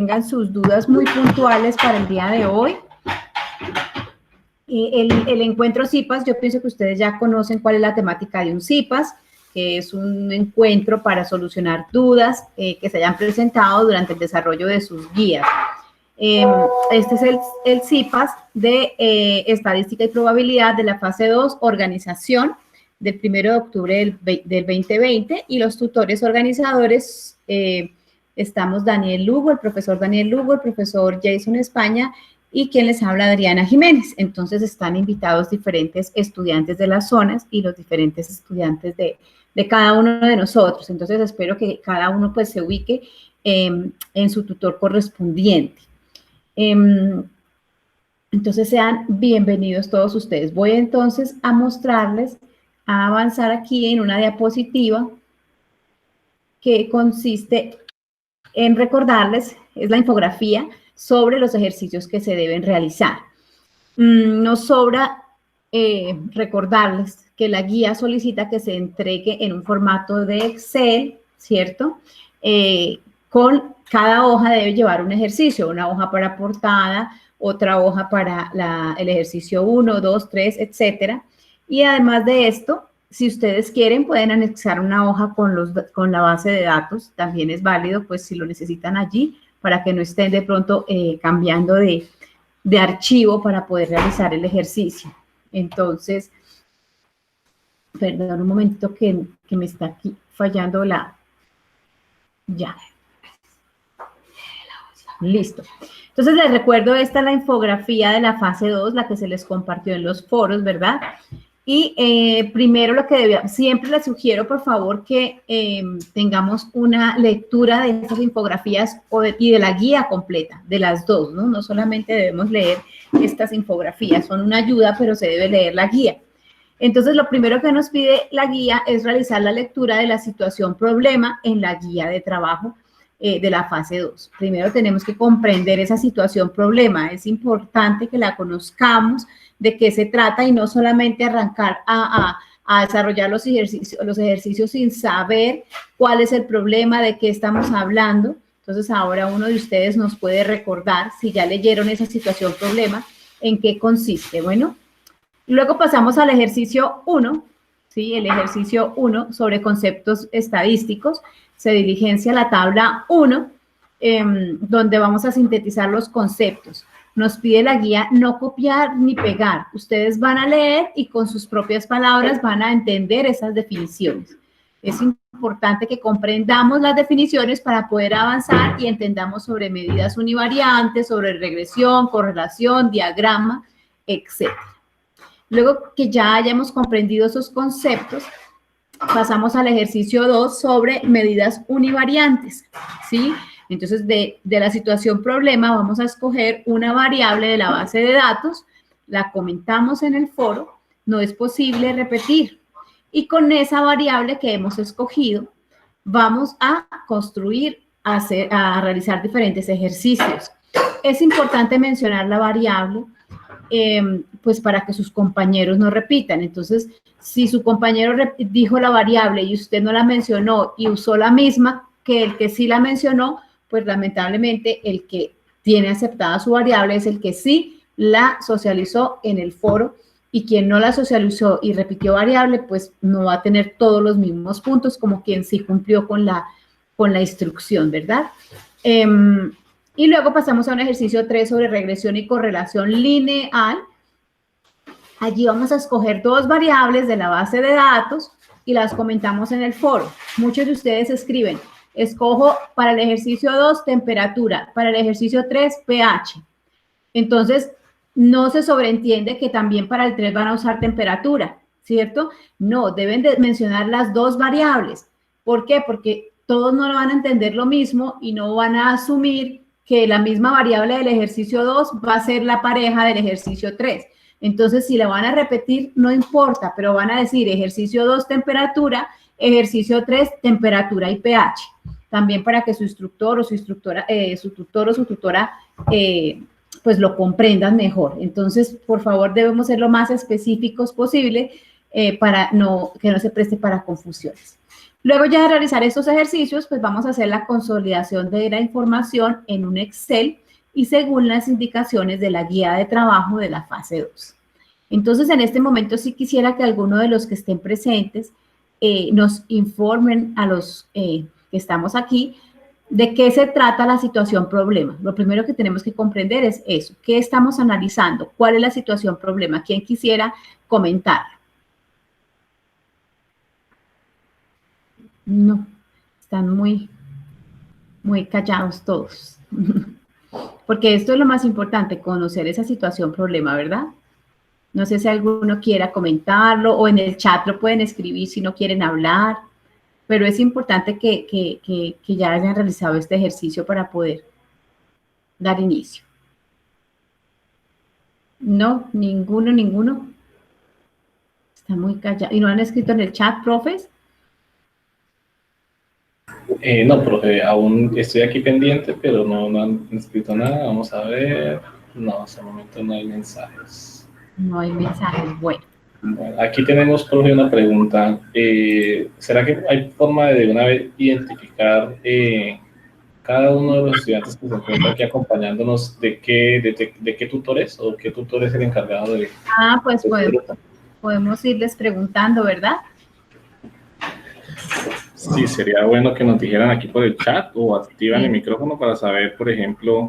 tengan sus dudas muy puntuales para el día de hoy. El encuentro CIPAS, yo pienso que ustedes ya conocen cuál es la temática de un CIPAS, que es un encuentro para solucionar dudas que se hayan presentado durante el desarrollo de sus guías. Este es el CIPAS de Estadística y Probabilidad de la fase 2, organización, del 1 de octubre del 2020, y los tutores organizadores estamos Daniel Lugo, el profesor Daniel Lugo, el profesor Jason España, y quien les habla, Adriana Jiménez. Entonces están invitados diferentes estudiantes de las zonas y los diferentes estudiantes de cada uno de nosotros. Entonces espero que cada uno pues se ubique en su tutor correspondiente. Entonces sean bienvenidos todos ustedes. Voy entonces a mostrarles, a avanzar aquí en una diapositiva que consiste en recordarles, es la infografía sobre los ejercicios que se deben realizar. Nos sobra recordarles que la guía solicita que se entregue en un formato de Excel, ¿cierto? Con cada hoja debe llevar un ejercicio, una hoja para portada, otra hoja para el ejercicio 1, 2, 3, etcétera. Y además de esto, si ustedes quieren, pueden anexar una hoja con la base de datos, también es válido, pues si lo necesitan allí, para que no estén de pronto cambiando de archivo para poder realizar el ejercicio. Entonces, perdón un momentito que me está aquí fallando ya. Listo. Entonces, les recuerdo, esta es la infografía de la fase 2, la que se les compartió en los foros, ¿verdad? Y primero siempre les sugiero, por favor, que tengamos una lectura de estas infografías y de la guía completa, de las dos, ¿no? No solamente debemos leer estas infografías, son una ayuda, pero se debe leer la guía. Entonces, lo primero que nos pide la guía es realizar la lectura de la situación problema en la guía de trabajo de la fase 2. Primero tenemos que comprender esa situación problema. Es importante que la conozcamos, de qué se trata, y no solamente arrancar a desarrollar los ejercicios sin saber cuál es el problema, de qué estamos hablando. Entonces, ahora uno de ustedes nos puede recordar, si ya leyeron esa situación problema, en qué consiste. Bueno, luego pasamos al ejercicio 1, ¿sí? El ejercicio 1 sobre conceptos estadísticos. Se diligencia la tabla 1, donde vamos a sintetizar los conceptos. Nos pide la guía no copiar ni pegar. Ustedes van a leer y con sus propias palabras van a entender esas definiciones. Es importante que comprendamos las definiciones para poder avanzar y entendamos sobre medidas univariantes, sobre regresión, correlación, diagrama, etc. Luego que ya hayamos comprendido esos conceptos, pasamos al ejercicio 2 sobre medidas univariantes, ¿sí? Entonces, de la situación problema vamos a escoger una variable de la base de datos, la comentamos en el foro, no es posible repetir. Y con esa variable que hemos escogido, vamos a construir, a realizar diferentes ejercicios. Es importante mencionar la variable, pues para que sus compañeros no repitan. Entonces, si su compañero dijo la variable y usted no la mencionó y usó la misma que el que sí la mencionó, pues lamentablemente el que tiene aceptada su variable es el que sí la socializó en el foro, y quien no la socializó y repitió variable, pues no va a tener todos los mismos puntos como quien sí cumplió con la instrucción, ¿verdad? Y luego pasamos a un ejercicio 3 sobre regresión y correlación lineal. Allí vamos a escoger dos variables de la base de datos y las comentamos en el foro. Muchos de ustedes escriben, escojo para el ejercicio 2 temperatura, para el ejercicio 3 pH. Entonces, no se sobreentiende que también para el 3 van a usar temperatura, ¿cierto? No, deben de mencionar las dos variables. ¿Por qué? Porque todos no lo van a entender lo mismo y no van a asumir que la misma variable del ejercicio 2 va a ser la pareja del ejercicio 3. Entonces, si la van a repetir, no importa, pero van a decir ejercicio 2 temperatura, ejercicio 3 temperatura y pH. También para que su instructor o su instructora, su tutor o su tutora, pues lo comprendan mejor. Entonces, por favor, debemos ser lo más específicos posible para que no se preste para confusiones. Luego ya de realizar estos ejercicios, pues vamos a hacer la consolidación de la información en un Excel y según las indicaciones de la guía de trabajo de la fase 2. Entonces, en este momento sí quisiera que alguno de los que estén presentes nos informen a los que estamos aquí de qué se trata la situación problema. Lo primero que tenemos que comprender es eso, qué estamos analizando, cuál es la situación problema, quién quisiera comentar. No, están muy callados todos. Porque esto es lo más importante, conocer esa situación problema, ¿verdad? No sé si alguno quiera comentarlo o en el chat lo pueden escribir si no quieren hablar, pero es importante que ya hayan realizado este ejercicio para poder dar inicio. No, ninguno. Está muy callado. ¿Y no han escrito en el chat, profes? No, profe, aún estoy aquí pendiente, pero no han escrito nada. Vamos a ver. No, hasta el momento no hay mensajes. No hay mensajes. Bueno, aquí tenemos, profe, una pregunta. ¿Será que hay forma de una vez identificar cada uno de los estudiantes que se encuentra aquí acompañándonos de qué tutor es o qué tutor es el encargado de... pues podemos irles preguntando, ¿verdad? Sí, sería bueno que nos dijeran aquí por el chat o activan el micrófono para saber, por ejemplo,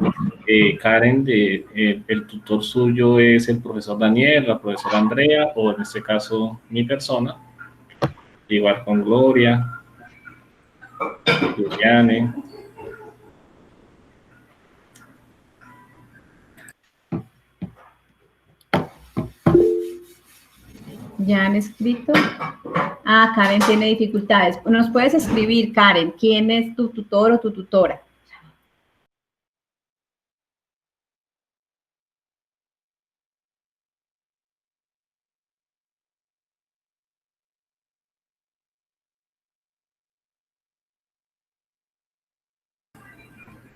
Karen, el tutor suyo es el profesor Daniel, la profesora Andrea, o en este caso mi persona, igual con Gloria, Juliane. ¿Ya han escrito? Ah, Karen tiene dificultades. Nos puedes escribir, Karen, ¿quién es tu tutor o tu tutora?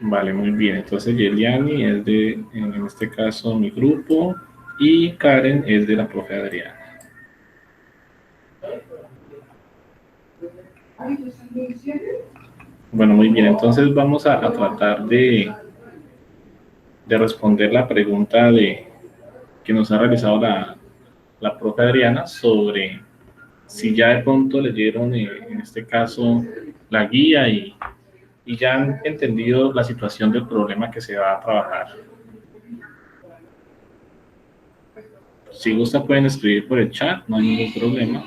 Vale, muy bien. Entonces, Yeliani es de, en este caso, mi grupo y Karen es de la profe Adriana. Bueno, muy bien. Entonces, vamos a tratar de responder la pregunta que nos ha realizado la profe Adriana sobre si ya de pronto leyeron, en este caso, la guía y ya han entendido la situación del problema que se va a trabajar. Si gusta pueden escribir por el chat, no hay ningún problema.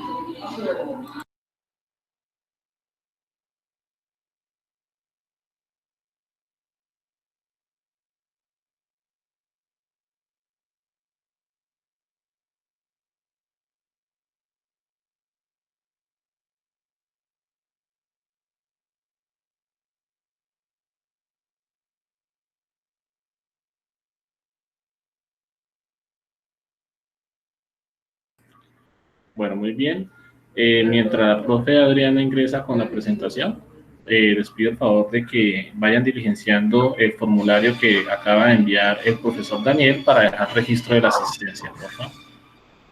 Bueno, muy bien. Mientras la profe Adriana ingresa con la presentación, les pido el favor de que vayan diligenciando el formulario que acaba de enviar el profesor Daniel para dejar registro de la asistencia, por favor.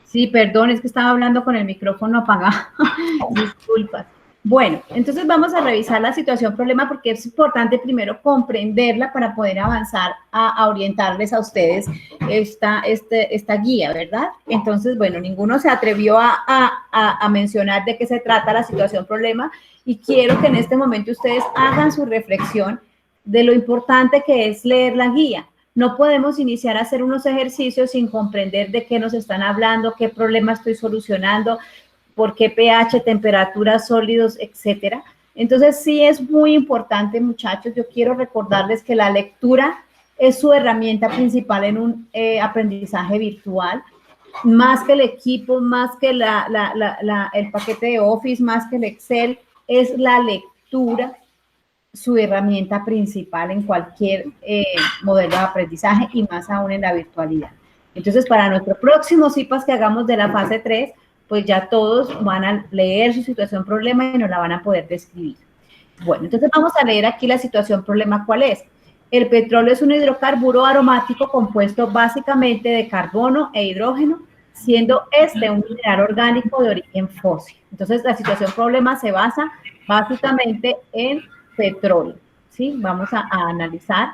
Sí, perdón, es que estaba hablando con el micrófono apagado. Disculpas. Bueno, entonces vamos a revisar la situación problema porque es importante primero comprenderla para poder avanzar a orientarles a ustedes esta guía, ¿verdad? Entonces, bueno, ninguno se atrevió a mencionar de qué se trata la situación problema y quiero que en este momento ustedes hagan su reflexión de lo importante que es leer la guía. No podemos iniciar a hacer unos ejercicios sin comprender de qué nos están hablando, qué problema estoy solucionando, por qué pH, temperaturas, sólidos, etcétera. Entonces, sí es muy importante, muchachos. Yo quiero recordarles que la lectura es su herramienta principal en un aprendizaje virtual. Más que el equipo, más que el paquete de Office, más que el Excel, es la lectura su herramienta principal en cualquier modelo de aprendizaje y más aún en la virtualidad. Entonces, para nuestro próximo CIPAS que hagamos de la fase 3, pues ya todos van a leer su situación problema y nos la van a poder describir. Bueno, entonces vamos a leer aquí la situación problema. ¿Cuál es? El petróleo es un hidrocarburo aromático compuesto básicamente de carbono e hidrógeno, siendo este un mineral orgánico de origen fósil. Entonces, la situación problema se basa básicamente en petróleo, ¿sí? Vamos a analizar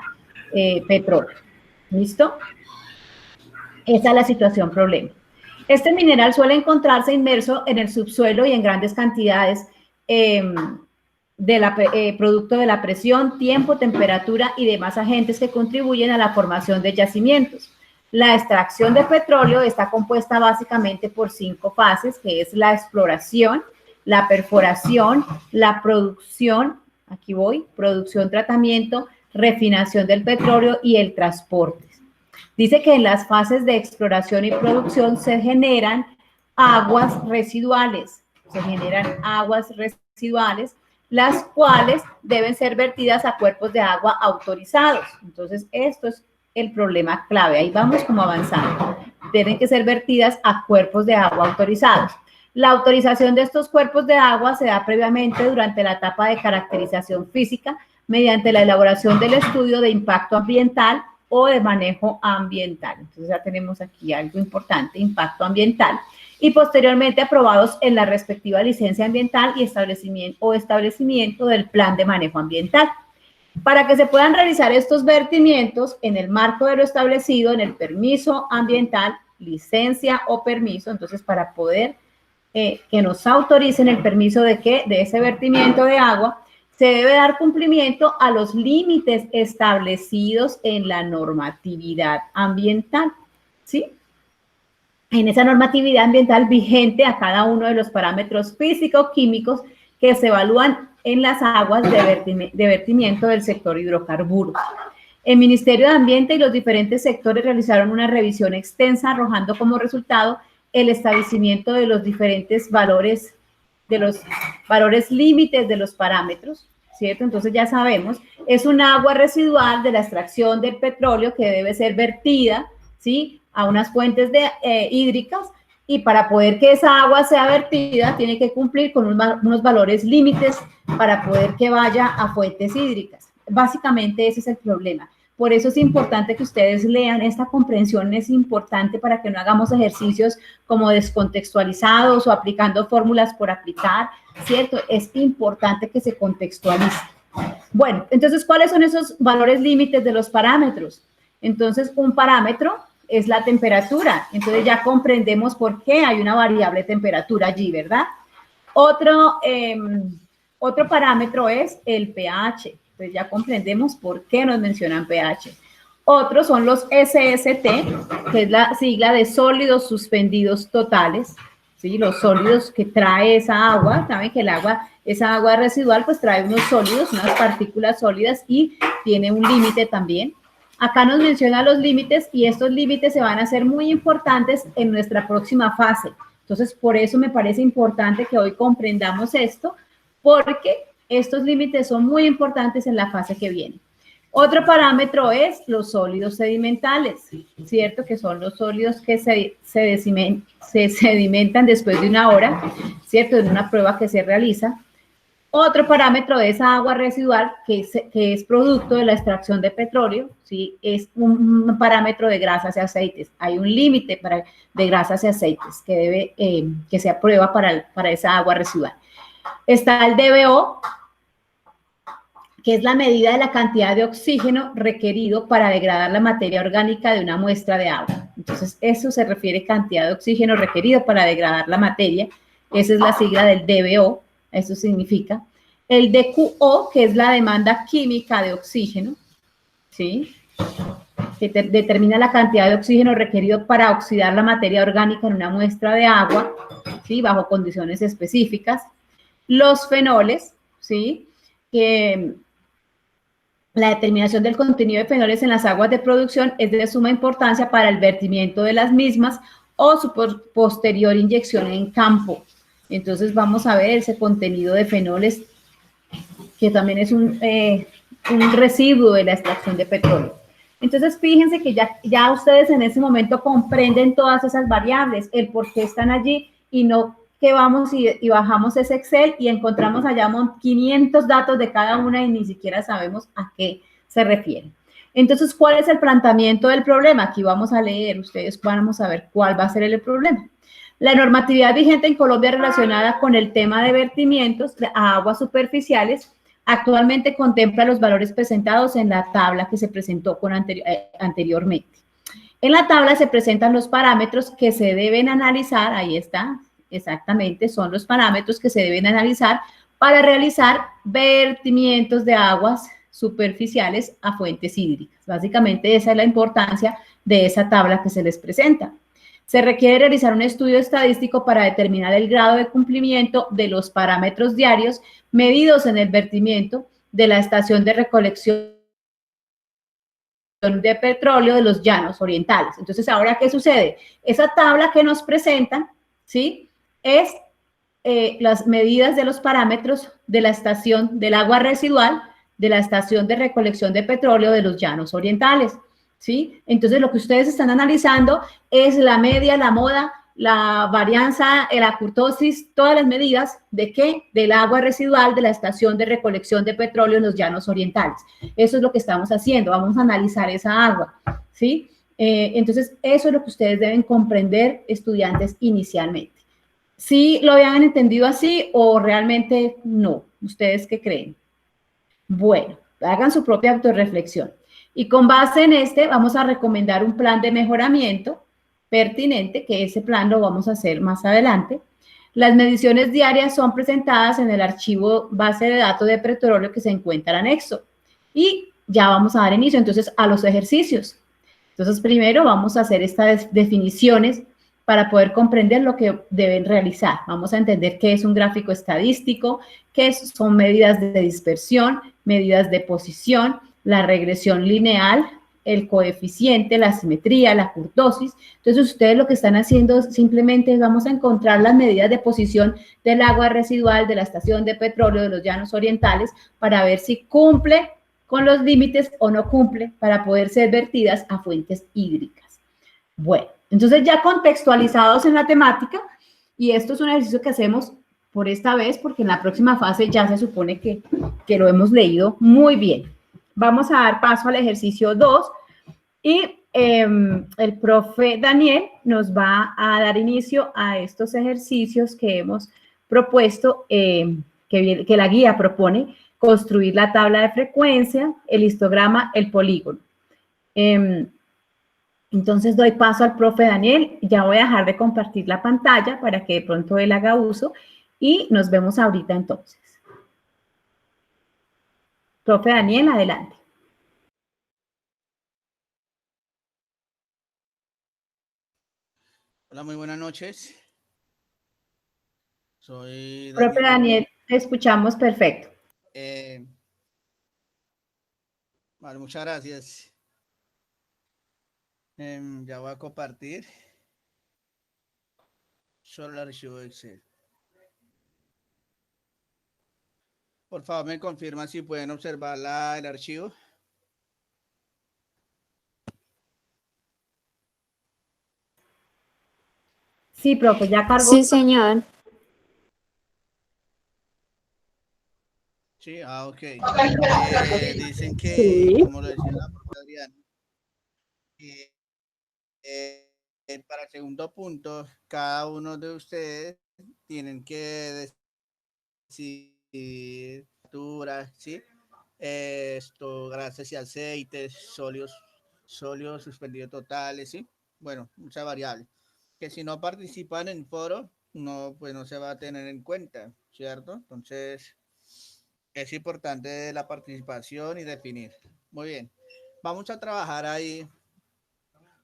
petróleo. ¿Listo? Esa es la situación problema. Este mineral suele encontrarse inmerso en el subsuelo y en grandes cantidades producto de la presión, tiempo, temperatura y demás agentes que contribuyen a la formación de yacimientos. La extracción de petróleo está compuesta básicamente por 5 fases, que es la exploración, la perforación, la producción, aquí voy, producción, tratamiento, refinación del petróleo y el transporte. Dice que en las fases de exploración y producción se generan aguas residuales, las cuales deben ser vertidas a cuerpos de agua autorizados. Entonces, esto es el problema clave. Ahí vamos como avanzando. Deben que ser vertidas a cuerpos de agua autorizados. La autorización de estos cuerpos de agua se da previamente durante la etapa de caracterización física mediante la elaboración del estudio de impacto ambiental o de manejo ambiental. Entonces ya tenemos aquí algo importante, impacto ambiental, y posteriormente aprobados en la respectiva licencia ambiental y establecimiento del plan de manejo ambiental. Para que se puedan realizar estos vertimientos en el marco de lo establecido en el permiso ambiental, licencia o permiso, entonces para poder que nos autoricen el permiso de ese vertimiento de agua, se debe dar cumplimiento a los límites establecidos en la normatividad ambiental, ¿sí? En esa normatividad ambiental vigente a cada uno de los parámetros físico-químicos que se evalúan en las aguas de vertimiento del sector hidrocarburos. El Ministerio de Ambiente y los diferentes sectores realizaron una revisión extensa, arrojando como resultado el establecimiento de los diferentes valores límites de los parámetros, ¿cierto? Entonces ya sabemos, es un agua residual de la extracción del petróleo que debe ser vertida, ¿sí?, a unas fuentes hídricas, y para poder que esa agua sea vertida tiene que cumplir con unos valores límites para poder que vaya a fuentes hídricas. Básicamente ese es el problema. Por eso es importante que ustedes lean, esta comprensión es importante para que no hagamos ejercicios como descontextualizados o aplicando fórmulas por aplicar, ¿cierto? Es importante que se contextualice. Bueno, entonces, ¿cuáles son esos valores límites de los parámetros? Entonces, un parámetro es la temperatura. Entonces, ya comprendemos por qué hay una variable temperatura allí, ¿verdad? Otro parámetro es el pH. Entonces ya comprendemos por qué nos mencionan pH. Otros son los SST, que es la sigla de sólidos suspendidos totales, ¿sí? Los sólidos que trae esa agua, saben que esa agua residual pues trae unos sólidos, unas partículas sólidas y tiene un límite también. Acá nos menciona los límites y estos límites se van a hacer muy importantes en nuestra próxima fase. Entonces, por eso me parece importante que hoy comprendamos esto, porque estos límites son muy importantes en la fase que viene. Otro parámetro es los sólidos sedimentales, ¿cierto? Que son los sólidos que se sedimentan después de una hora, ¿cierto? En una prueba que se realiza. Otro parámetro de esa agua residual que es producto de la extracción de petróleo, ¿sí? Es un parámetro de grasas y aceites. Hay un límite de grasas y aceites que se aprueba para esa agua residual. Está el DBO, que es la medida de la cantidad de oxígeno requerido para degradar la materia orgánica de una muestra de agua. Entonces, eso se refiere a cantidad de oxígeno requerido para degradar la materia. Esa es la sigla del DBO, eso significa. El DQO, que es la demanda química de oxígeno, ¿sí?, que determina la cantidad de oxígeno requerido para oxidar la materia orgánica en una muestra de agua, ¿sí?, bajo condiciones específicas. Los fenoles, ¿sí?, que la determinación del contenido de fenoles en las aguas de producción es de suma importancia para el vertimiento de las mismas o su posterior inyección en campo. Entonces vamos a ver ese contenido de fenoles, que también es un residuo de la extracción de petróleo. Entonces fíjense que ya ustedes en ese momento comprenden todas esas variables, el por qué están allí, y no que vamos y bajamos ese Excel y encontramos allá 500 datos de cada una y ni siquiera sabemos a qué se refiere. Entonces, ¿cuál es el planteamiento del problema? Aquí vamos a leer, ustedes vamos a ver cuál va a ser el problema. La normatividad vigente en Colombia relacionada con el tema de vertimientos a aguas superficiales actualmente contempla los valores presentados en la tabla que se presentó anteriormente. En la tabla se presentan los parámetros que se deben analizar, ahí está, exactamente, son los parámetros que se deben analizar para realizar vertimientos de aguas superficiales a fuentes hídricas. Básicamente esa es la importancia de esa tabla que se les presenta. Se requiere realizar un estudio estadístico para determinar el grado de cumplimiento de los parámetros diarios medidos en el vertimiento de la estación de recolección de petróleo de los llanos orientales. Entonces, ¿ahora qué sucede? Esa tabla que nos presentan, ¿sí? Es las medidas de los parámetros de la estación del agua residual de la estación de recolección de petróleo de los llanos orientales, ¿sí? Entonces, lo que ustedes están analizando es la media, la moda, la varianza, la curtosis, todas las medidas de qué? Del agua residual de la estación de recolección de petróleo en los llanos orientales. Eso es lo que estamos haciendo, vamos a analizar esa agua, ¿sí? Entonces, eso es lo que ustedes deben comprender, estudiantes, inicialmente. ¿Sí lo habían entendido así o realmente no? ¿Ustedes qué creen? Bueno, hagan su propia autorreflexión. Y con base en este, vamos a recomendar un plan de mejoramiento pertinente, que ese plan lo vamos a hacer más adelante. Las mediciones diarias son presentadas en el archivo base de datos de petróleo que se encuentra en anexo. Y ya vamos a dar inicio entonces a los ejercicios. Entonces, primero vamos a hacer estas definiciones para poder comprender lo que deben realizar. Vamos a entender qué es un gráfico estadístico, qué son medidas de dispersión, medidas de posición, la regresión lineal, el coeficiente, la simetría, la kurtosis. Entonces, ustedes lo que están haciendo simplemente es vamos a encontrar las medidas de posición del agua residual de la estación de petróleo de los llanos orientales para ver si cumple con los límites o no cumple para poder ser vertidas a fuentes hídricas. Bueno, entonces ya contextualizados en la temática, y esto es un ejercicio que hacemos por esta vez, porque en la próxima fase ya se supone que lo hemos leído muy bien. Vamos a dar paso al ejercicio 2 y el profe Daniel nos va a dar inicio a estos ejercicios que hemos propuesto, que la guía propone, construir la tabla de frecuencia, el histograma, el polígono. Entonces doy paso al profe Daniel, ya voy a dejar de compartir la pantalla para que de pronto él haga uso y nos vemos ahorita entonces. Profe Daniel, adelante. Hola, muy buenas noches. Soy Daniel. Profe Daniel, te escuchamos perfecto. Vale, muchas gracias. Ya voy a compartir solo el archivo de Excel. Por favor, me confirman si pueden observar el archivo. Sí, profe, ya cargó. Sí, señor. Sí, ok. Dicen que, Sí. como lo decía la profe Adriana, para el segundo punto, cada uno de ustedes tienen que decir ¿sí? Grasas y aceites, sólidos suspendidos totales, ¿sí? Bueno, muchas variables. Que si no participan en foro, no, pues no se va a tener en cuenta, ¿cierto? Entonces, es importante la participación y definir. Muy bien. Vamos a trabajar ahí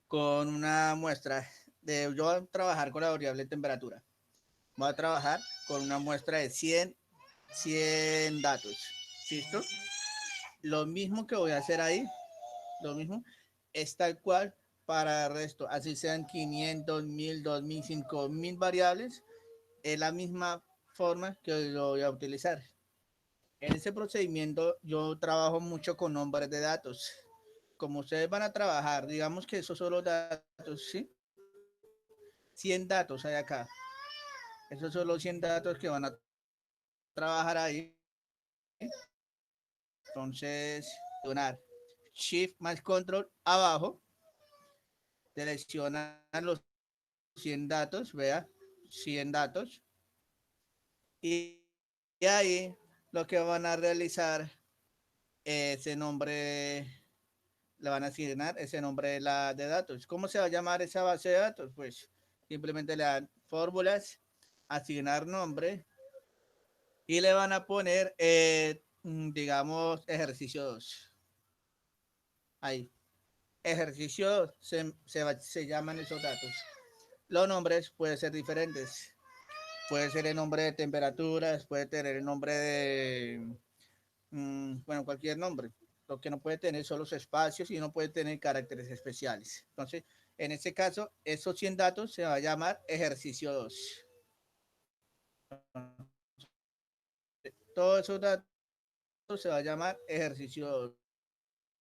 con una muestra. Yo voy a trabajar con la variable temperatura. Voy a trabajar con una muestra de 100 datos. ¿Listo? Lo mismo que voy a hacer ahí, lo mismo, es tal cual para el resto. Así sean 500, 1000, 2000, 5000 variables, es la misma forma que lo voy a utilizar. En ese procedimiento yo trabajo mucho con nombres de datos. Como ustedes van a trabajar, digamos que esos son los datos, ¿sí? 100 datos hay acá. Esos son los 100 datos que van a trabajar ahí. Entonces, donar Shift más Control abajo, seleccionan los 100 datos, vea, 100 datos. Y ahí lo que van a realizar, ese nombre, le van a asignar ese nombre de datos. ¿Cómo se va a llamar esa base de datos? Pues simplemente le dan fórmulas, asignar nombre y le van a poner, digamos, ejercicio 2. Ahí. Ejercicio 2 se llaman esos datos. Los nombres pueden ser diferentes. Puede ser el nombre de temperaturas, puede tener el nombre de, bueno, cualquier nombre. Lo que no puede tener son los espacios y no puede tener caracteres especiales. Entonces, en este caso, esos 100 datos se va a llamar ejercicio 2. Todos esos datos se va a llamar ejercicio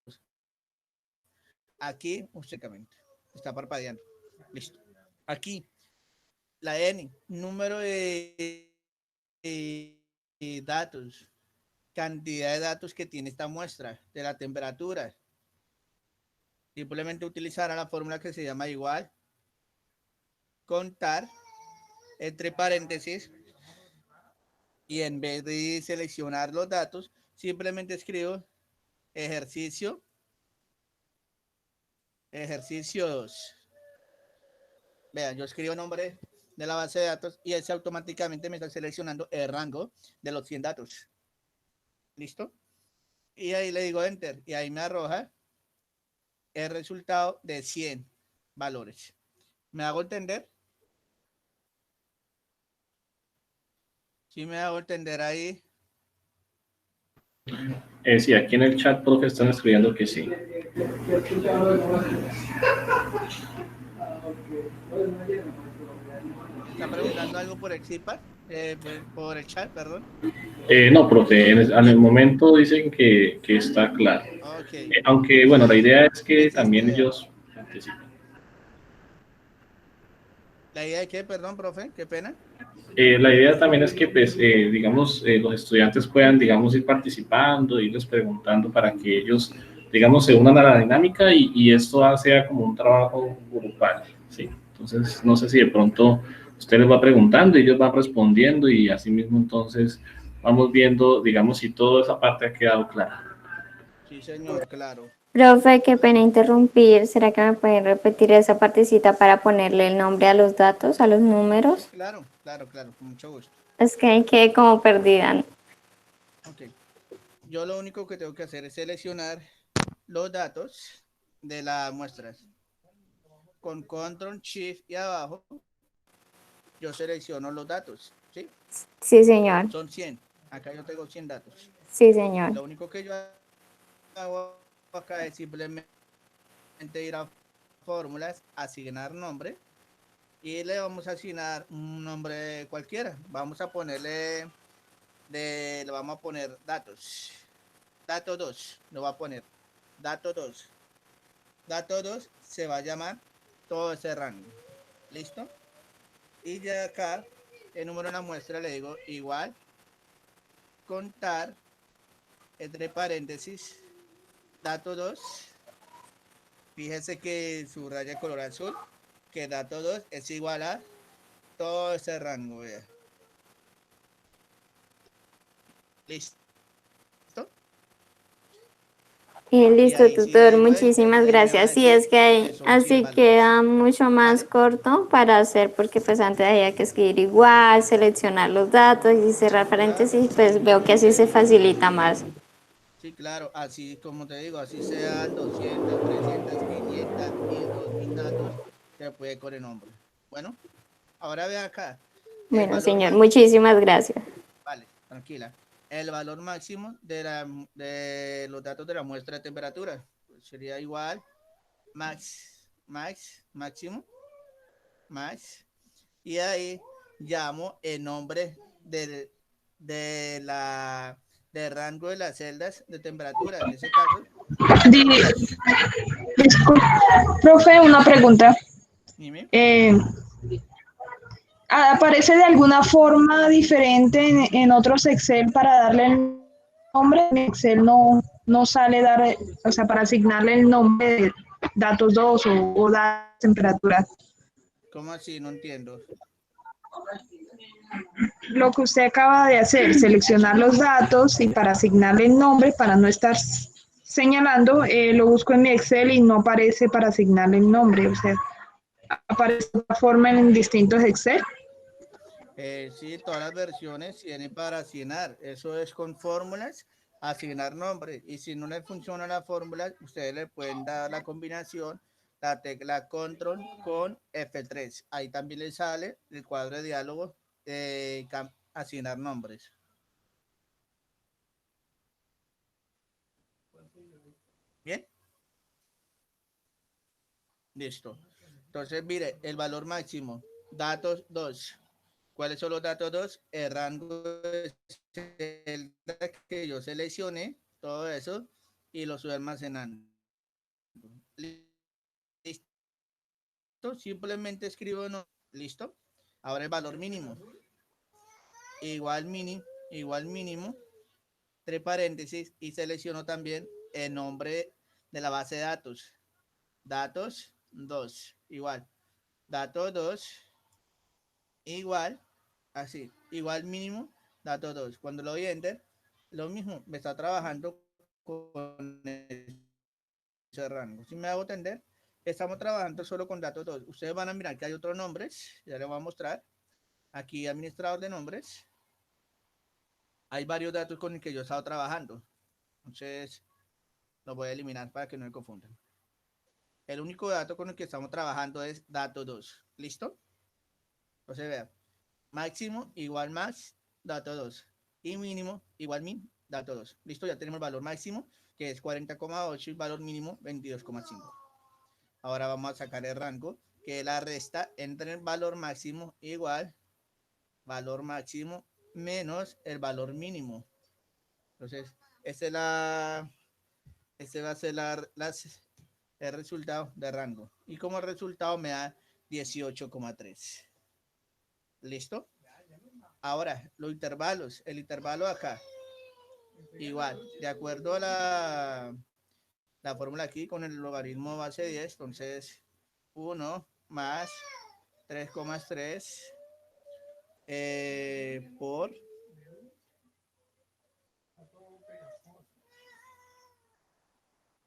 2. Aquí, únicamente, está parpadeando. Listo. Aquí, la N, número de datos, cantidad de datos que tiene esta muestra de la temperatura. Simplemente utilizará la fórmula que se llama igual, contar, entre paréntesis, y en vez de seleccionar los datos, simplemente escribo ejercicio 2. Vean, yo escribo nombre de la base de datos y ese automáticamente me está seleccionando el rango de los 100 datos. ¿Listo? Y ahí le digo enter y ahí me arroja el resultado de 100 valores. ¿Me hago entender? Sí, me hago entender ahí. Sí, aquí en el chat, profe, están escribiendo que sí. ¿Está preguntando algo por el chat? Por el chat, perdón. No, profe, en el momento dicen que está claro. Okay. Aunque, bueno, la idea es que Entonces, también ellos participen. ¿La idea de qué? Perdón, profe, qué pena. La idea también es que, pues, digamos, los estudiantes puedan, digamos, ir participando, irles preguntando para que ellos, digamos, se unan a la dinámica y esto sea como un trabajo grupal, ¿sí? Entonces, no sé si de pronto usted les va preguntando y ellos van respondiendo y así mismo entonces vamos viendo, digamos, si toda esa parte ha quedado clara. Sí, señor, claro. Profe, qué pena interrumpir. ¿Será que me pueden repetir esa partecita para ponerle el nombre a los datos, a los números? Claro, claro, claro, con mucho gusto. Es que quedé como perdida. Ok. Yo lo único que tengo que hacer es seleccionar los datos de las muestras. Con Control Shift y abajo, yo selecciono los datos, ¿sí? Sí, señor. Son 100. Acá yo tengo 100 datos. Sí, señor. Lo único que yo hago acá es simplemente ir a fórmulas, asignar nombre y le vamos a asignar un nombre cualquiera. Vamos a ponerle, le vamos a poner datos. Dato 2, lo va a poner. Dato 2. Dato 2 se va a llamar todo ese rango. ¿Listo? Y ya acá, el número de la muestra le digo igual, contar, entre paréntesis, dato 2. Fíjese que subraya el color azul, que dato 2 es igual a todo ese rango. Vea. ¿Listo? Y listo, ahí, tutor, si muchísimas enter, gracias. Sí, es que ahí, así queda mucho más corto para hacer, porque pues antes había que escribir igual, seleccionar los datos y cerrar paréntesis, pues veo que así se facilita más. Sí, claro, así como te digo, así sean 200, 300, 500 y 2000 datos, se puede con el nombre. Bueno, ahora ve acá, el Bueno, valor señor, máximo. muchísimas gracias. Vale, tranquila. El valor máximo de los datos de la muestra de temperatura pues sería igual máximo, max, y ahí llamo el nombre del rango de las celdas de temperatura. En ese caso, Profe, una pregunta. dime. ¿Aparece de alguna forma diferente en otros Excel para darle el nombre? En Excel no sale dar, o sea, para asignarle el nombre de datos 2 o dar temperatura. ¿Cómo así? No entiendo. lo que usted acaba de hacer, seleccionar los datos y para asignarle el nombre, para no estar señalando, lo busco en mi Excel y no aparece para asignarle el nombre, o sea, aparece de otra forma en distintos Excel. Sí, todas las versiones tienen para asignar. Eso es con fórmulas, asignar nombres. Y si no le funciona la fórmula, ustedes le pueden dar la combinación, la tecla control con F3. Ahí también le sale el cuadro de diálogo de asignar nombres. Bien. Listo. Entonces, mire, el valor máximo, datos 2. ¿Cuáles son los datos 2? El rango es el que yo seleccioné, todo eso, y lo estoy almacenando. Listo. Simplemente escribo no. Listo. Ahora el valor mínimo. Igual mínimo, entre paréntesis, y selecciono también el nombre de la base de datos. Datos 2, igual. Datos 2, igual, así, igual mínimo, datos 2. Cuando lo doy enter, lo mismo, me está trabajando con ese rango. Si me hago entender, estamos trabajando solo con datos 2. Ustedes van a mirar que hay otros nombres, ya les voy a mostrar. Aquí, administrador de nombres. Hay varios datos con los que yo he estado trabajando. Entonces, los voy a eliminar para que no me confundan. El único dato con el que estamos trabajando es dato 2. ¿Listo? Entonces, vean. Máximo igual max, dato 2. Y mínimo igual min, dato 2. Listo, ya tenemos el valor máximo, que es 40,8 y valor mínimo 22,5. Ahora vamos a sacar el rango, que es la resta entre el valor máximo igual valor máximo menos el valor mínimo. Entonces, este va a ser el resultado de rango. Y como resultado me da 18,3. ¿Listo? Ahora, los intervalos. El intervalo acá. Igual, de acuerdo a la fórmula aquí con el logaritmo base 10, entonces 1 más 3,3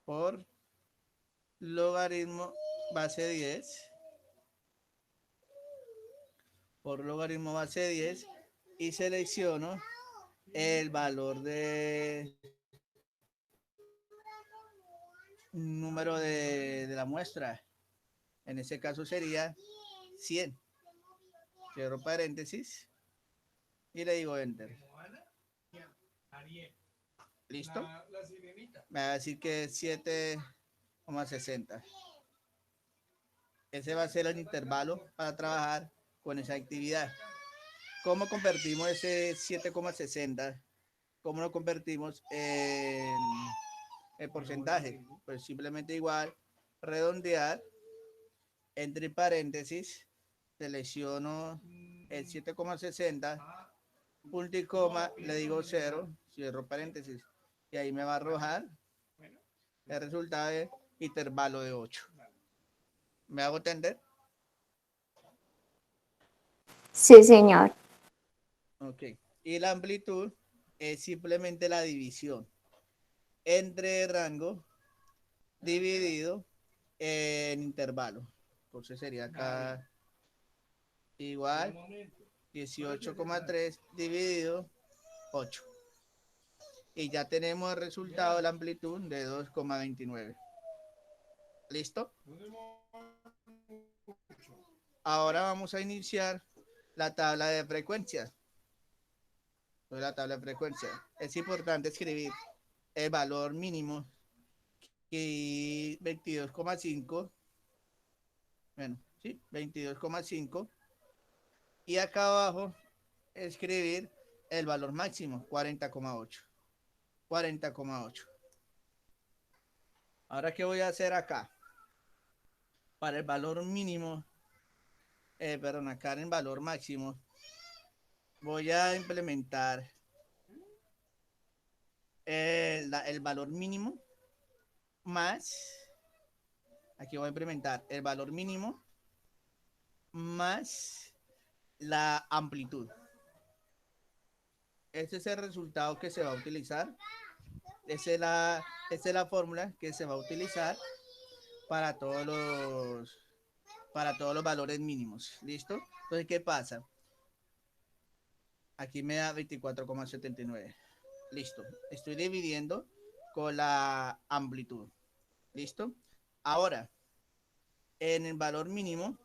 por logaritmo base 10 por logaritmo base 10 y selecciono el valor de número de la muestra. En ese caso sería 100. Cierro paréntesis y le digo enter. ¿Listo? Me va a decir que es 7,60. Ese va a ser el intervalo para trabajar con esa actividad. ¿Cómo convertimos ese 7,60? ¿Cómo lo convertimos en el porcentaje? Pues simplemente igual, redondear, entre paréntesis, selecciono el 7,60, punto y coma, le digo 0, cierro paréntesis, y ahí me va a arrojar el resultado de intervalo de 8. ¿Me hago entender? Sí, señor. Ok. Y la amplitud es simplemente la división entre rango dividido en intervalo. Entonces sería acá igual 18,3 dividido 8. Y ya tenemos el resultado de la amplitud de 2,29. ¿Listo? Ahora vamos a iniciar la tabla de frecuencias. La tabla de frecuencia. Es importante escribir el valor mínimo y 22,5. Bueno, sí, 22,5. Y acá abajo escribir el valor máximo, 40,8. 40,8. Ahora, ¿qué voy a hacer acá? Para el valor mínimo, perdón, acá en el valor máximo, voy a implementar el valor mínimo más, aquí voy a implementar el valor mínimo más la amplitud. Este es el resultado que se va a utilizar. Esa es la fórmula que se va a utilizar para todos los valores mínimos. ¿Listo? Entonces, ¿qué pasa? Aquí me da 24,79. Listo. Estoy dividiendo con la amplitud. ¿Listo? Ahora, en el valor mínimo,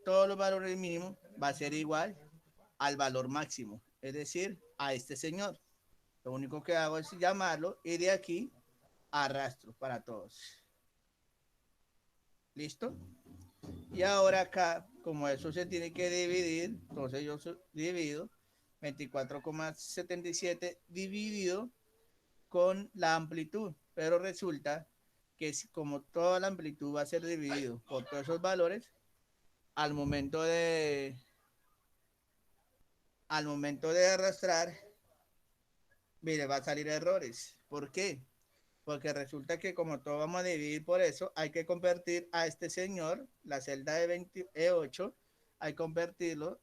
todos los valores mínimos va a ser igual al valor máximo, es decir, a este señor. Lo único que hago es llamarlo y de aquí arrastro para todos. ¿Listo? Y ahora acá, como eso se tiene que dividir, entonces yo divido 24,77 dividido con la amplitud, pero resulta que como toda la amplitud va a ser dividido por todos esos valores, al momento de arrastrar, mire, va a salir errores. ¿Por qué? Porque resulta que como todo vamos a dividir por eso, hay que convertir a este señor, la celda de 28, hay que convertirlo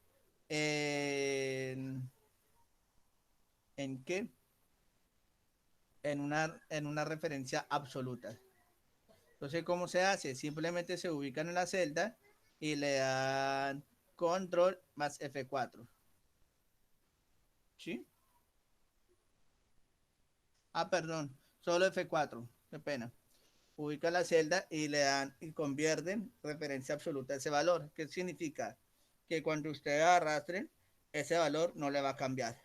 ¿en qué? En una referencia absoluta. Entonces, ¿cómo se hace? Simplemente se ubican en la celda y le dan control más F4. ¿Sí? Ah, perdón, solo F4, qué pena. Ubican la celda y le dan y convierten referencia absoluta a ese valor. ¿Qué significa? Que cuando ustedes arrastren, ese valor no le va a cambiar.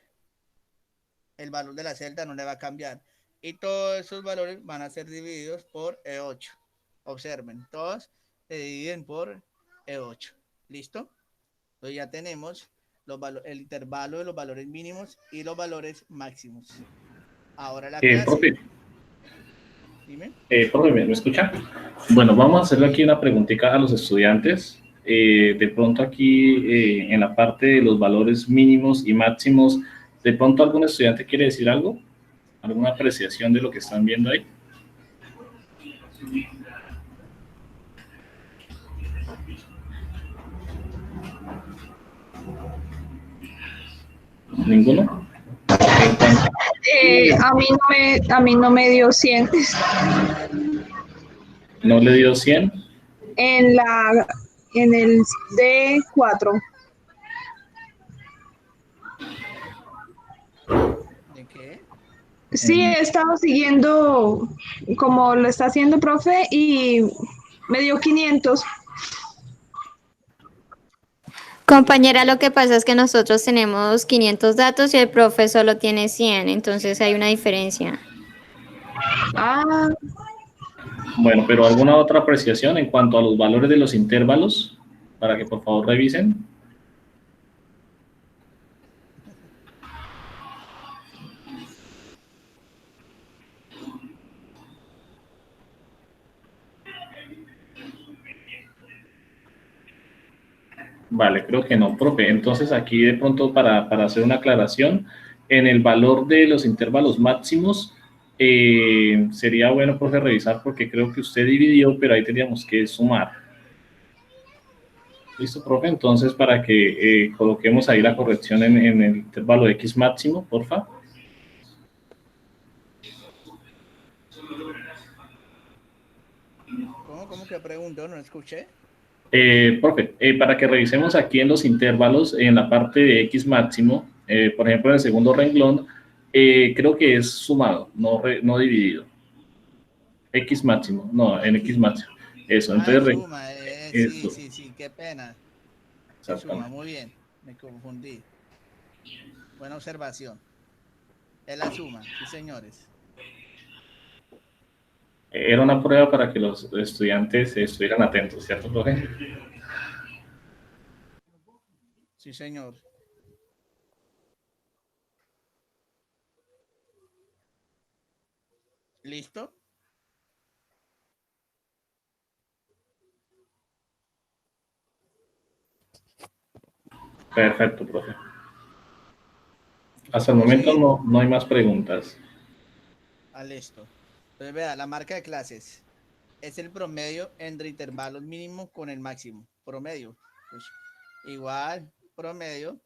El valor de la celda no le va a cambiar. Y todos esos valores van a ser divididos por E8. Observen, todos se dividen por E8. ¿Listo? Entonces ya tenemos el intervalo de los valores mínimos y los valores máximos. Ahora la clase. Profe, Dime. profe, ¿me escucha? Bueno, vamos a hacerle aquí una preguntita a los estudiantes. De pronto aquí en la parte de los valores mínimos y máximos, ¿de pronto algún estudiante quiere decir algo? ¿Alguna apreciación de lo que están viendo ahí? ¿Ninguno? A mí no me dio 100 ¿No le dio 100? en el D4. ¿De qué? Sí, he estado siguiendo como lo está haciendo profe y me dio 500. Compañera, lo que pasa es que nosotros tenemos 500 datos y el profe solo tiene 100, entonces hay una diferencia. Ah, Bueno, pero ¿alguna otra apreciación en cuanto a los valores de los intervalos? Para que por favor revisen. Vale, creo que no, profe. Entonces aquí de pronto para hacer una aclaración, en el valor de los intervalos máximos, sería bueno, profe, revisar porque creo que usted dividió, pero ahí tendríamos que sumar. ¿Listo, profe? Entonces para que coloquemos ahí la corrección en el intervalo de X máximo, porfa. ¿Cómo que pregunto? No escuché. Profe, para que revisemos aquí en los intervalos, en la parte de X máximo, por ejemplo, en el segundo renglón, creo que es sumado, no dividido. X máximo, no, en X máximo. Eso, entonces... Suma, eso. sí, qué pena. Sí, suma, Exactamente. muy bien, me confundí. Buena observación. Es la suma, sí, señores. Era una prueba para que los estudiantes estuvieran atentos, ¿cierto, profe? Sí, señor. ¿Listo? Perfecto, profe. Hasta el momento ¿Seguir? no hay más preguntas. Listo. Entonces, vea, la marca de clases es el promedio entre intervalos mínimos con el máximo. Promedio. Pues, igual, promedio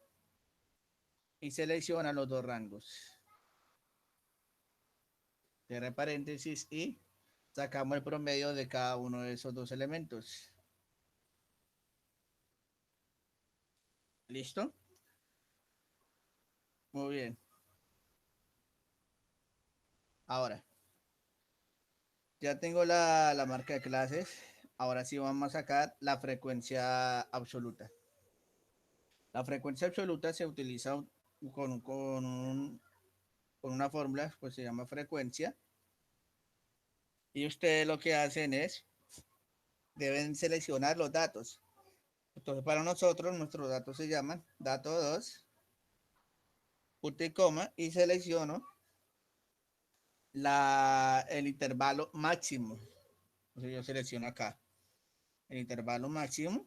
y selecciona los dos rangos. Cierra paréntesis y sacamos el promedio de cada uno de esos dos elementos. ¿Listo? Muy bien. Ahora, ya tengo la marca de clases. Ahora sí vamos a sacar la frecuencia absoluta. La frecuencia absoluta se utiliza con una fórmula, pues se llama frecuencia. Y ustedes lo que hacen es, deben seleccionar los datos. Entonces, para nosotros, nuestros datos se llaman dato 2, punto y coma, y selecciono el intervalo máximo. Entonces, yo selecciono acá el intervalo máximo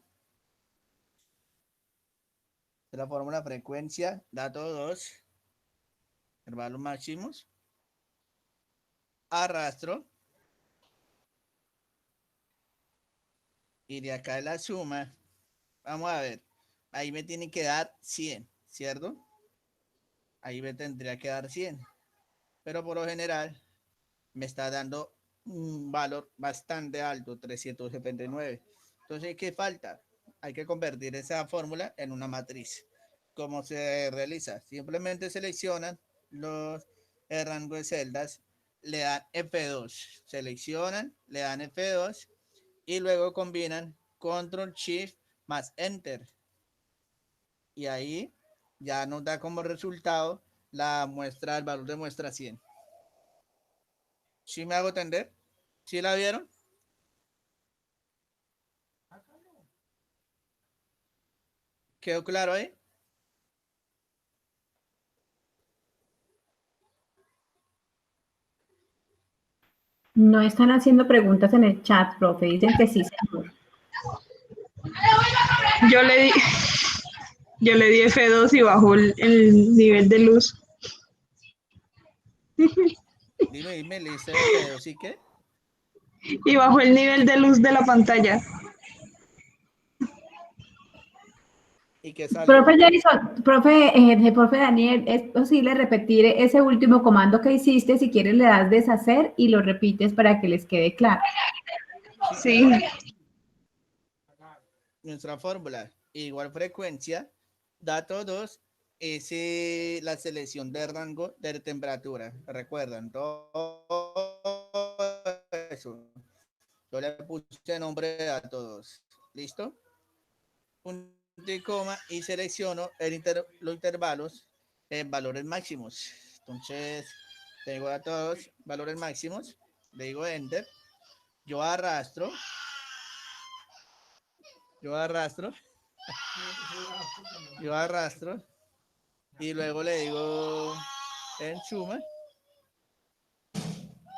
de la fórmula frecuencia, dato 2, intervalos máximos, arrastro, y de acá la suma, vamos a ver, ahí me tiene que dar 100, ¿cierto? Ahí me tendría que dar 100, pero por lo general me está dando un valor bastante alto, 379. Entonces, ¿qué falta? Hay que convertir esa fórmula en una matriz. ¿Cómo se realiza? Simplemente seleccionan el rango de celdas, le dan F2, seleccionan, le dan F2 y luego combinan Control Shift más Enter. Y ahí ya nos da como resultado la muestra, el valor de muestra 100. ¿Sí me hago entender? ¿Sí la vieron? ¿Quedó claro ahí? No están haciendo preguntas en el chat, profe. Dicen que sí, señor. Yo le di, yo le di F2 y bajó el nivel de luz. Dime, le hice F2, ¿sí qué? Y bajó el nivel de luz de la pantalla. ¿Y qué salió? Profe Jason, profe Daniel, ¿es posible repetir ese último comando que hiciste? Si quieres le das deshacer y lo repites para que les quede claro. Sí, Sí, claro. Nuestra fórmula, igual frecuencia, dato 2, es la selección de rango de temperatura. Recuerdan, todo eso. Yo le puse nombre de dato 2. ¿Listo? Punto y coma y selecciono los intervalos en valores máximos. Entonces, tengo a todos valores máximos, le digo enter, yo arrastro, yo arrastro, yo arrastro y luego le digo en suma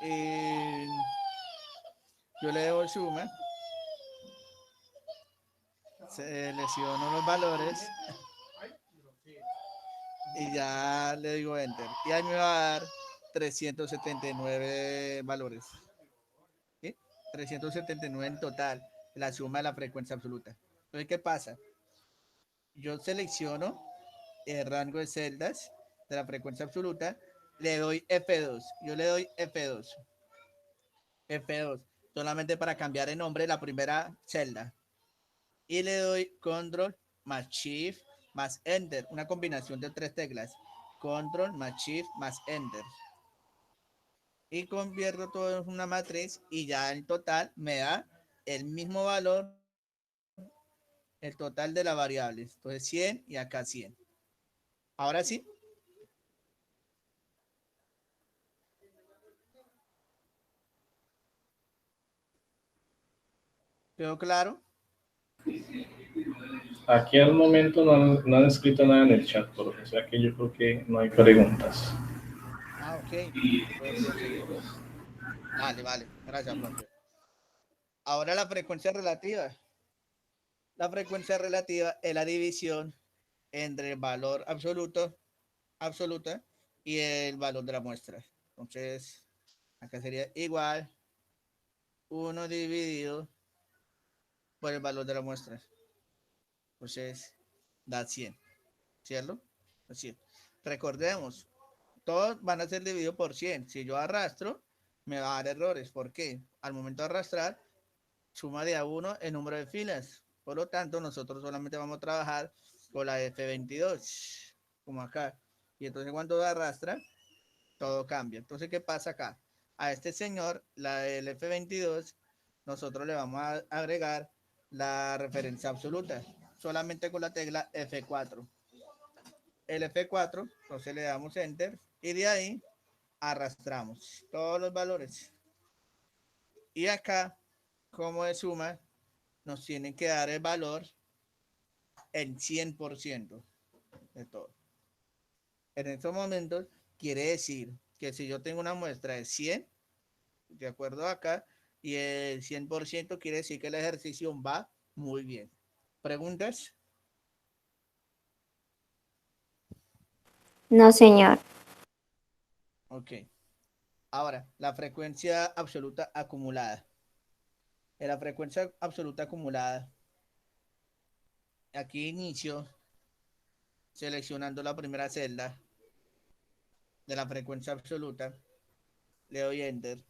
y yo le doy suma, selecciono los valores y ya le digo enter. Y ahí me va a dar 379 valores. ¿Sí? 379 en total, la suma de la frecuencia absoluta. Entonces, ¿qué pasa? Yo selecciono el rango de celdas de la frecuencia absoluta, le doy F2. Yo le doy F2. F2. Solamente para cambiar el nombre de la primera celda. Y le doy Control más Shift más Enter. Una combinación de 3 teclas. Control más Shift más Enter. Y convierto todo en una matriz y ya en total me da el mismo valor, el total de las variables. Entonces 100 y acá 100. Ahora sí. ¿Quedó claro? Aquí al momento no han escrito nada en el chat, profe, o sea que yo creo que no hay preguntas. Ah, ok. Puedo proseguir. Vale. Gracias, profe. Ahora la frecuencia relativa. La frecuencia relativa es la división entre el valor absoluta y el valor de la muestra. Entonces, acá sería igual 1 dividido por el valor de la muestra. Entonces, da 100, ¿cierto? Así. Recordemos, todos van a ser divididos por 100. Si yo arrastro, me va a dar errores. ¿Por qué? Al momento de arrastrar, suma de a 1 el número de filas. Por lo tanto, nosotros solamente vamos a trabajar con la F22, como acá. Y entonces cuando arrastra, todo cambia. Entonces, ¿qué pasa acá? A este señor, la del F22, nosotros le vamos a agregar la referencia absoluta, solamente con la tecla F4. El F4, entonces le damos Enter y de ahí arrastramos todos los valores. Y acá, como de suma, nos tiene que dar el valor en 100% de todo. En estos momentos, quiere decir que si yo tengo una muestra de 100, de acuerdo acá, y el 100% quiere decir que el ejercicio va muy bien. ¿Preguntas? No, señor. Ok. Ahora, la frecuencia absoluta acumulada. En la frecuencia absoluta acumulada, aquí inicio seleccionando la primera celda de la frecuencia absoluta, le doy Enter.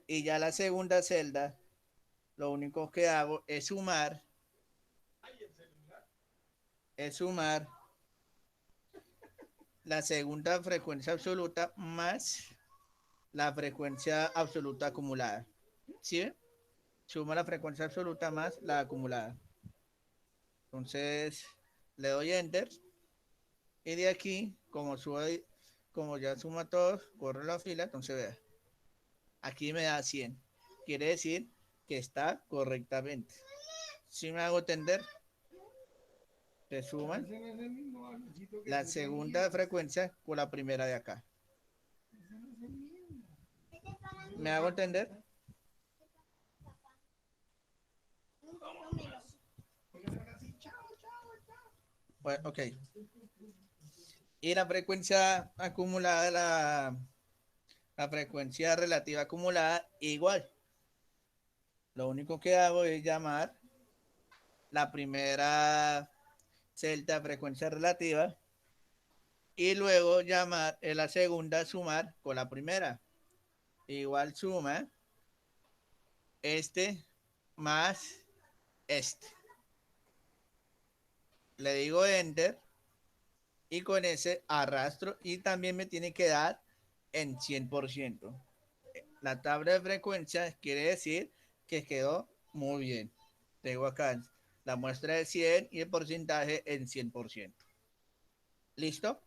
Y ya la segunda celda, lo único que hago es sumar la segunda frecuencia absoluta más la frecuencia absoluta acumulada. ¿Sí? Suma la frecuencia absoluta más la acumulada. Entonces, le doy Enter. Y de aquí, como ya suma todos, corre la fila, entonces vea. Aquí me da 100. Quiere decir que está correctamente. Si me hago entender, te suman la segunda frecuencia con la primera de acá. ¿Me hago entender? Pues, ok. Y la frecuencia acumulada, la frecuencia relativa acumulada, igual. Lo único que hago es llamar la primera celda frecuencia relativa y luego llamar en la segunda sumar con la primera. Igual suma este más este. Le digo Enter y con ese arrastro y también me tiene que dar en 100%. La tabla de frecuencia quiere decir que quedó muy bien. Tengo acá la muestra de 100 y el porcentaje en 100%. ¿Listo?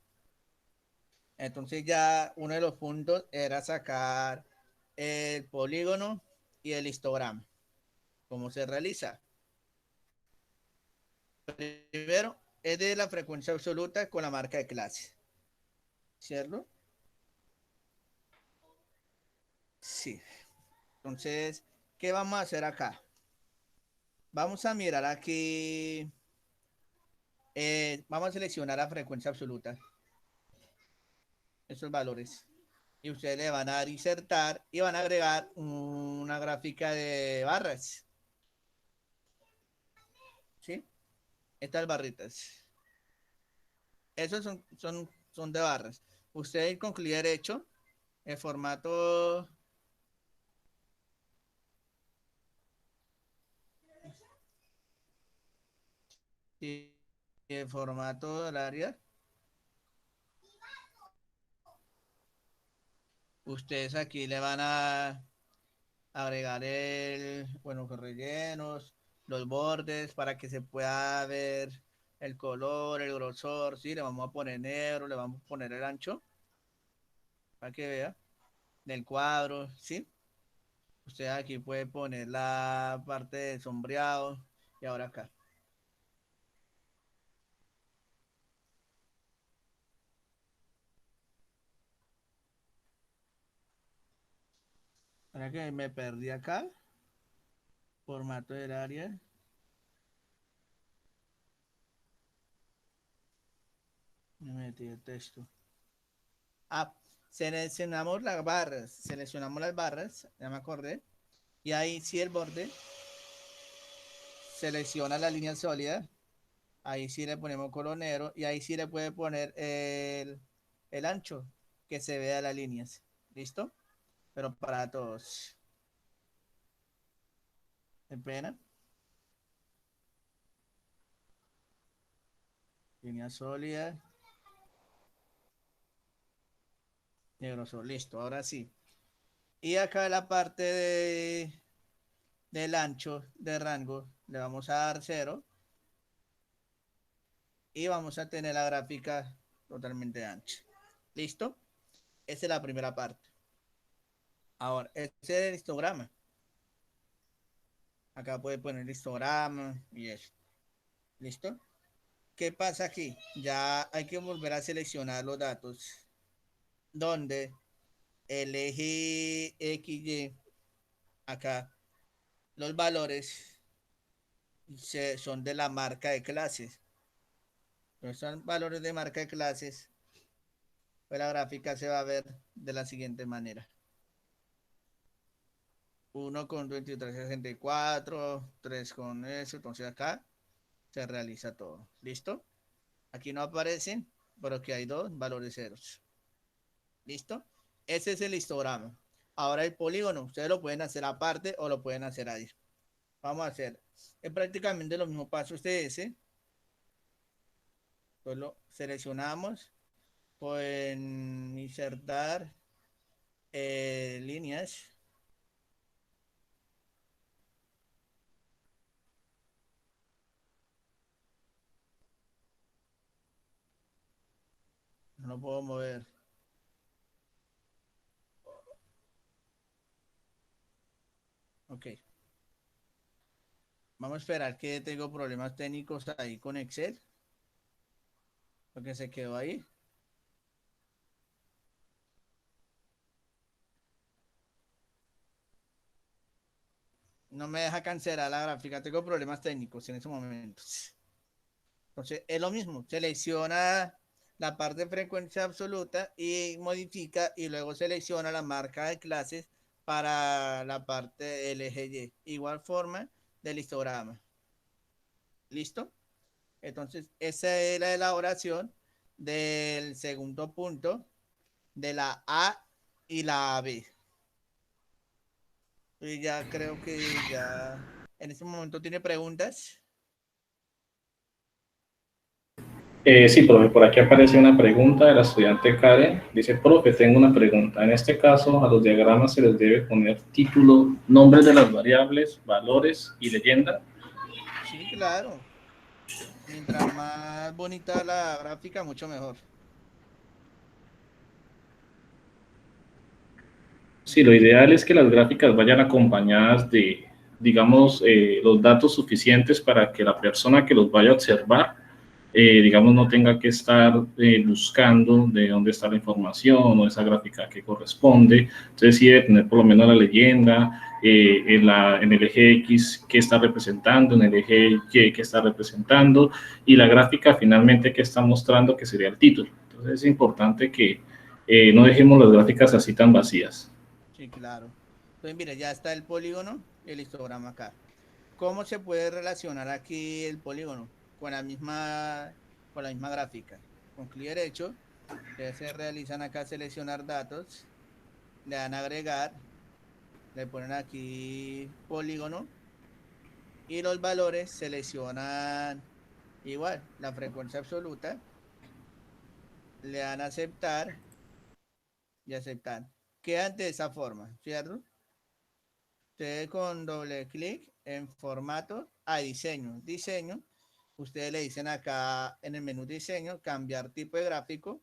Entonces ya uno de los puntos era sacar el polígono y el histograma. ¿Cómo se realiza? Primero es de la frecuencia absoluta con la marca de clase. ¿Cierto? Sí. Entonces, ¿qué vamos a hacer acá? Vamos a mirar aquí. Vamos a seleccionar la frecuencia absoluta. Esos valores. Y ustedes le van a dar insertar y van a agregar una gráfica de barras. ¿Sí? Estas barritas. Esos son de barras. Ustedes con clic derecho, el formato y el formato del área. Ustedes aquí le van a agregar los rellenos, los bordes para que se pueda ver el color, el grosor, ¿sí? Le vamos a poner negro, le vamos a poner el ancho para que vea del cuadro, ¿sí? Usted aquí puede poner la parte de sombreado y ahora acá. Ahora que me perdí acá, formato del área. Me metí el texto. Seleccionamos las barras, ya me acordé. Y ahí sí el borde, selecciona la línea sólida Ahí sí le ponemos color negro y ahí sí le puede poner el ancho, que se vea las líneas. ¿Listo? Pero para todos. ¿En pena? Línea sólida. Negro solo. Listo, ahora sí. Y acá la parte del ancho de rango le vamos a dar 0 y vamos a tener la gráfica totalmente ancha. ¿Listo? Esa es la primera parte. Ahora, este es el histograma. Acá puede poner histograma y eso. ¿Listo? ¿Qué pasa aquí? Ya hay que volver a seleccionar los datos donde el eje XY, acá, los valores son de la marca de clases. Entonces son valores de marca de clases. Pues la gráfica se va a ver de la siguiente manera. 1 con 2364, 3 con eso, entonces acá se realiza todo. ¿Listo? Aquí no aparecen, pero aquí hay dos valores ceros. ¿Listo? Ese es el histograma. Ahora el polígono, ustedes lo pueden hacer aparte o lo pueden hacer ahí. Vamos a hacer, es prácticamente los mismos pasos de ese. Solo seleccionamos, pueden insertar líneas. No lo puedo mover. Ok. Vamos a esperar que tengo problemas técnicos ahí con Excel. Porque se quedó ahí. No me deja cancelar la gráfica. Tengo problemas técnicos en estos momentos. Entonces es lo mismo. Selecciona la parte de frecuencia absoluta y modifica y luego selecciona la marca de clases para la parte LGY. Igual forma del histograma. ¿Listo? Entonces esa es la elaboración del segundo punto de la A y la B. Y ya creo que ya en este momento tiene preguntas. Sí, profe, por aquí aparece una pregunta de la estudiante Karen. Dice, profe, tengo una pregunta. En este caso, a los diagramas se les debe poner título, nombres de las variables, valores y leyenda. Sí, claro. Mientras más bonita la gráfica, mucho mejor. Sí, lo ideal es que las gráficas vayan acompañadas de, digamos, los datos suficientes para que la persona que los vaya a observar, digamos, no tenga que estar buscando de dónde está la información o esa gráfica que corresponde. Entonces, sí debe tener por lo menos la leyenda, en el eje X qué está representando, en el eje Y qué está representando, y la gráfica finalmente que está mostrando, que sería el título. Entonces, es importante que no dejemos las gráficas así tan vacías. Sí, claro. Entonces, mire, ya está el polígono y el histograma acá. ¿Cómo se puede relacionar aquí el polígono con la misma gráfica? Con clic derecho, ustedes se realizan acá seleccionar datos, le dan a agregar, le ponen aquí polígono y los valores seleccionan igual la frecuencia absoluta, le dan a aceptar y aceptar. Quedan de esa forma, ¿cierto? Ustedes con doble clic en formato a diseño. Diseño, ustedes le dicen acá en el menú diseño, cambiar tipo de gráfico.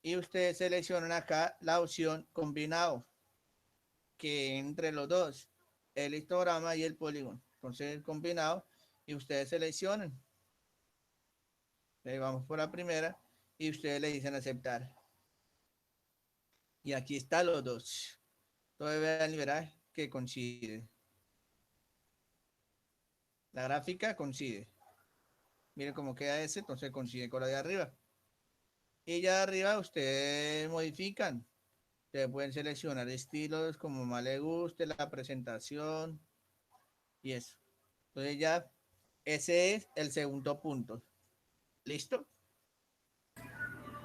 Y ustedes seleccionan acá la opción combinado, que entre los dos, el histograma y el polígono. Entonces, combinado, y ustedes seleccionan. Le vamos por la primera y ustedes le dicen aceptar. Y aquí están los dos. Entonces, vean, verán que coincide. La gráfica coincide. Miren cómo queda ese, entonces coincide con la de arriba. Y ya de arriba ustedes modifican. Ustedes pueden seleccionar estilos como más les guste, la presentación y eso. Entonces ya Ese es el segundo punto. ¿Listo?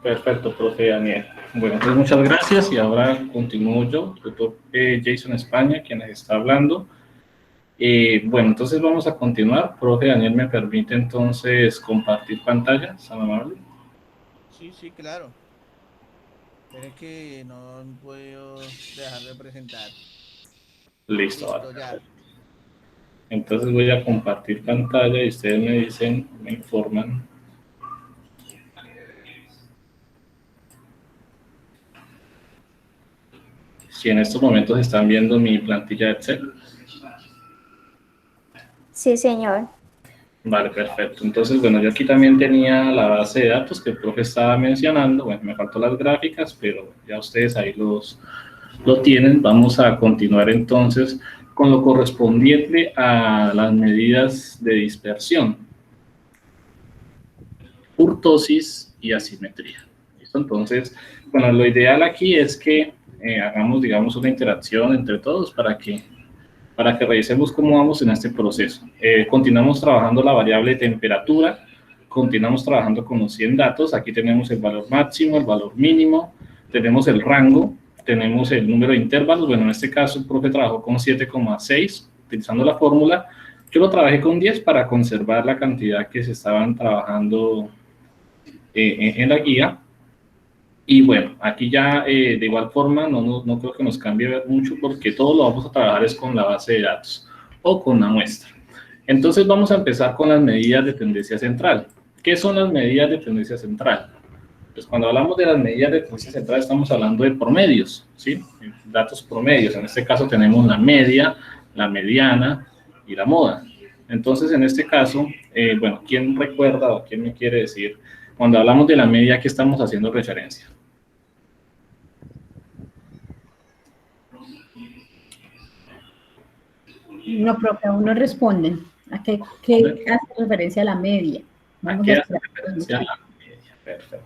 Perfecto, profe Daniel. Bueno, entonces muchas gracias y ahora continúo yo, doctor Jason España, quien les está hablando. Bueno, entonces vamos a continuar. Profe Daniel, ¿me permite entonces compartir pantalla? ¿Tan amable? Sí, sí, claro. Pero es que no puedo dejar de presentar. Listo, Listo, vale, ya. perfecto. Entonces voy a compartir pantalla y ustedes me dicen, me informan. Si en estos momentos están viendo mi plantilla de Excel. Sí, señor. Vale, perfecto. Entonces, bueno, yo aquí también tenía la base de datos que el profe estaba mencionando. Bueno, me faltó las gráficas, pero ya ustedes ahí lo tienen. Vamos a continuar entonces con lo correspondiente a las medidas de dispersión, kurtosis y asimetría. ¿Listo? Entonces, bueno, lo ideal aquí es que hagamos, digamos, una interacción entre todos para que revisemos cómo vamos en este proceso. Continuamos trabajando la variable de temperatura, continuamos trabajando con los 100 datos, aquí tenemos el valor máximo, el valor mínimo, tenemos el rango, tenemos el número de intervalos, bueno, en este caso el profe trabajó con 7,6, utilizando la fórmula, yo lo trabajé con 10 para conservar la cantidad que se estaban trabajando en la guía. Y bueno, aquí ya de igual forma no creo que nos cambie mucho porque todo lo vamos a trabajar es con la base de datos o con la muestra. Entonces vamos a empezar con las medidas de tendencia central. ¿Qué son las medidas de tendencia central? Pues cuando hablamos de las medidas de tendencia central estamos hablando de promedios, ¿sí? Datos promedios. En este caso tenemos la media, la mediana y la moda. Entonces en este caso, bueno, ¿quién recuerda o quién me quiere decir cuando hablamos de la media a qué estamos haciendo referencia? No, profe, aún no responden. ¿A qué hace referencia a la media? ¿A qué hace referencia a la media? Perfecto.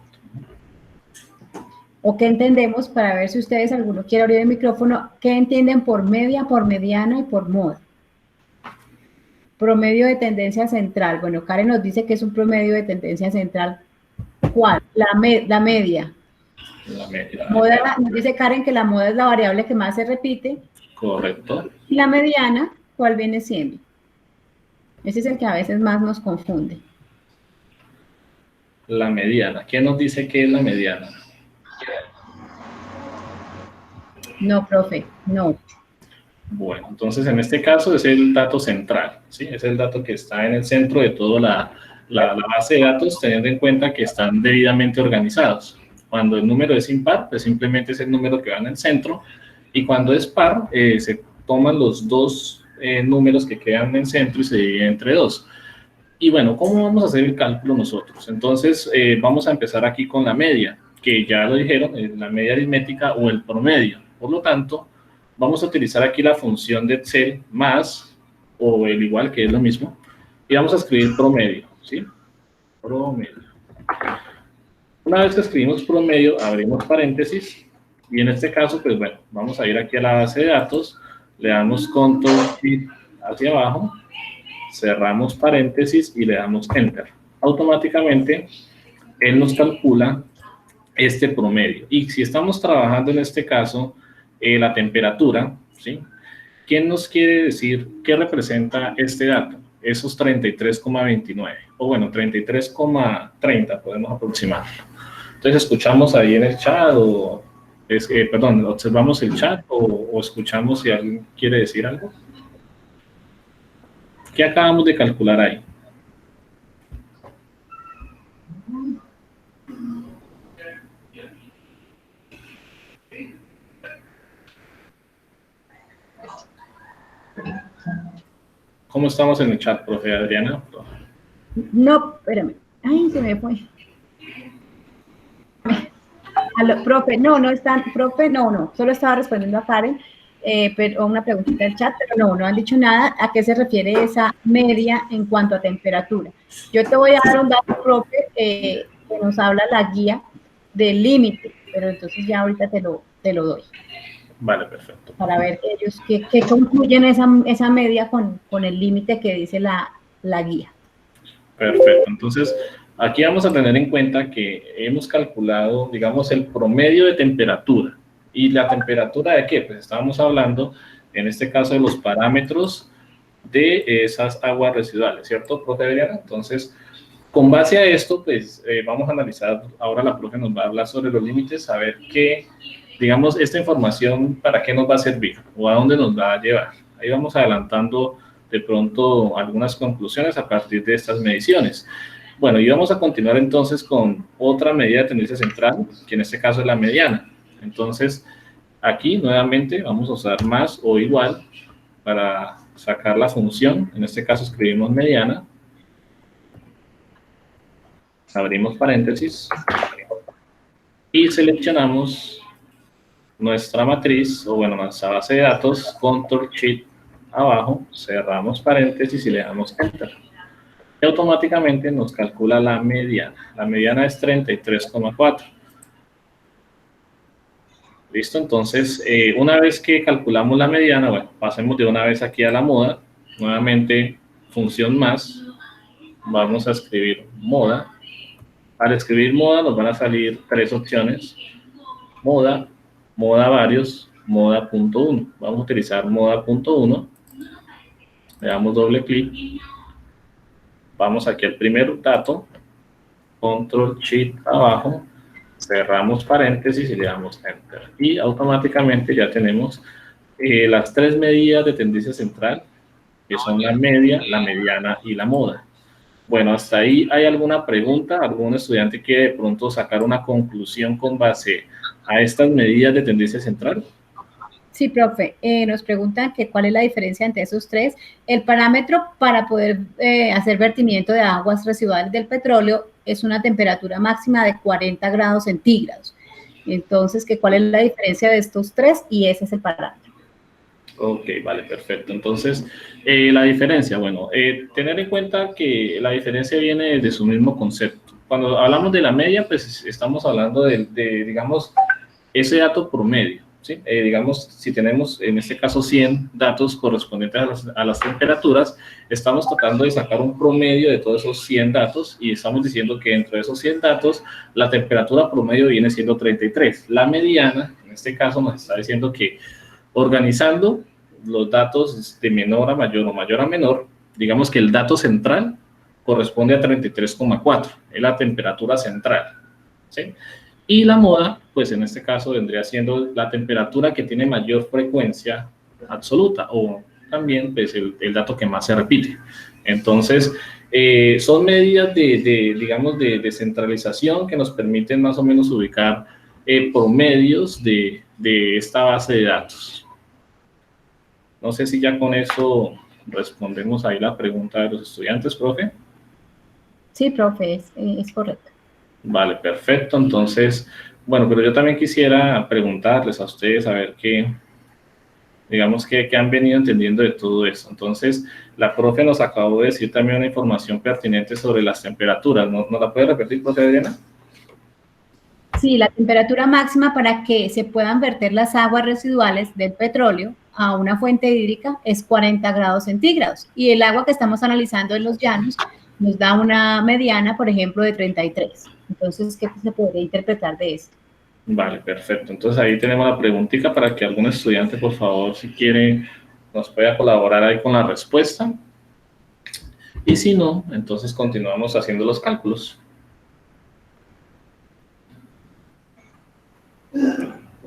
¿O qué entendemos, para ver si ustedes, alguno quiere abrir el micrófono, qué entienden por media, por mediana y por moda? Promedio de tendencia central. Bueno, Karen nos dice que es un promedio de tendencia central. ¿Cuál? La media. La media. Moda, nos dice Karen que la moda es la variable que más se repite. Correcto. Y la mediana, ¿cuál viene siendo? Ese es el que a veces más nos confunde. La mediana. ¿Quién nos dice qué es la mediana? No, profe, no. Bueno, entonces en este caso es el dato central, ¿sí? Es el dato que está en el centro de toda la base de datos, teniendo en cuenta que están debidamente organizados. Cuando el número es impar, pues simplemente es el número que va en el centro, y cuando es par, se toman los dos números que quedan en el centro y se dividen entre dos. Y bueno, ¿cómo vamos a hacer el cálculo nosotros? Entonces, vamos a empezar aquí con la media, que ya lo dijeron, la media aritmética o el promedio. Por lo tanto, vamos a utilizar aquí la función de Excel más o el igual, que es lo mismo, y vamos a escribir promedio, ¿sí? Promedio. Una vez que escribimos promedio, abrimos paréntesis, y en este caso, pues bueno, vamos a ir aquí a la base de datos, le damos Ctrl hacia abajo, cerramos paréntesis y le damos Enter. Automáticamente, él nos calcula este promedio. Y si estamos trabajando en este caso, la temperatura, ¿sí? ¿Quién nos quiere decir qué representa este dato? Esos 33,29, o bueno, 33,30 podemos aproximarlo. Entonces, ¿escuchamos ahí en el chat o, perdón, observamos el chat o escuchamos si alguien quiere decir algo? ¿Qué acabamos de calcular ahí? ¿Cómo estamos en el chat, profe Adriana? No, espérame. Ay, se me fue. Aló, profe, no están, profe, no, solo estaba respondiendo a Karen, pero una preguntita del chat, pero no han dicho nada. ¿A qué se refiere esa media en cuanto a temperatura? Yo te voy a dar un dato, profe, que nos habla la guía del límite, pero entonces ya ahorita te lo doy. Vale, perfecto. Para ver ellos qué concluyen esa media con el límite que dice la guía. Perfecto. Entonces, aquí vamos a tener en cuenta que hemos calculado, digamos, el promedio de temperatura. ¿Y la temperatura de qué? Pues estábamos hablando, en este caso, de los parámetros de esas aguas residuales, ¿cierto, profe Adriana? Entonces, con base a esto, pues vamos a analizar, ahora la profe nos va a hablar sobre los límites, a ver qué, digamos, esta información, para qué nos va a servir o a dónde nos va a llevar. Ahí vamos adelantando de pronto algunas conclusiones a partir de estas mediciones. Bueno, y vamos a continuar entonces con otra medida de tendencia central, que en este caso es la mediana. Entonces, aquí nuevamente vamos a usar más o igual para sacar la función. En este caso escribimos mediana, abrimos paréntesis y seleccionamos nuestra matriz, o bueno, nuestra base de datos, Control Shift abajo, cerramos paréntesis y le damos Enter. Y automáticamente nos calcula la mediana. La mediana es 33,4. ¿Listo? Entonces, una vez que calculamos la mediana, bueno, pasemos de una vez aquí a la moda. Nuevamente, función más. Vamos a escribir moda. Al escribir moda nos van a salir tres opciones. Moda, moda varios, moda punto 1. Vamos a utilizar moda punto 1. Le damos doble clic. Vamos aquí al primer dato. Control Shift abajo. Cerramos paréntesis y le damos Enter. Y automáticamente ya tenemos las tres medidas de tendencia central, que son la media, la mediana y la moda. Bueno, hasta ahí, ¿hay alguna pregunta? ¿Algún estudiante quiere de pronto sacar una conclusión con base a estas medidas de tendencia central? Sí, profe, nos preguntan que cuál es la diferencia entre esos tres. El parámetro para poder hacer vertimiento de aguas residuales del petróleo es una temperatura máxima de 40 grados centígrados. Entonces, ¿cuál es la diferencia de estos tres? Y ese es el parámetro. Ok, vale, perfecto. Entonces, la diferencia, bueno, tener en cuenta que la diferencia viene de su mismo concepto. Cuando hablamos de la media, pues estamos hablando de digamos, ese dato promedio. ¿Sí? Digamos, si tenemos en este caso 100 datos correspondientes a las temperaturas, estamos tratando de sacar un promedio de todos esos 100 datos y estamos diciendo que dentro de esos 100 datos la temperatura promedio viene siendo 33. La mediana, en este caso, nos está diciendo que organizando los datos de menor a mayor o mayor a menor, digamos que el dato central corresponde a 33,4, es la temperatura central, ¿sí? Y la moda, pues en este caso vendría siendo la temperatura que tiene mayor frecuencia absoluta o también pues, el dato que más se repite. Entonces, son medidas digamos, de centralización que nos permiten más o menos ubicar promedios de esta base de datos. No sé si ya con eso respondemos ahí la pregunta de los estudiantes, profe. Sí, profe, es correcto. Vale, perfecto. Entonces, bueno, pero yo también quisiera preguntarles a ustedes a ver qué, digamos, qué han venido entendiendo de todo eso. Entonces, la profe nos acabó de decir también una información pertinente sobre las temperaturas. ¿No la puede repetir, profe Adriana? Sí, la temperatura máxima para que se puedan verter las aguas residuales del petróleo a una fuente hídrica es 40 grados centígrados. Y el agua que estamos analizando en los llanos nos da una mediana, por ejemplo, de 33. Entonces, ¿qué se podría interpretar de eso? Vale, perfecto. Entonces, ahí tenemos la preguntita para que algún estudiante, por favor, si quiere, nos pueda colaborar ahí con la respuesta. Y si no, entonces continuamos haciendo los cálculos.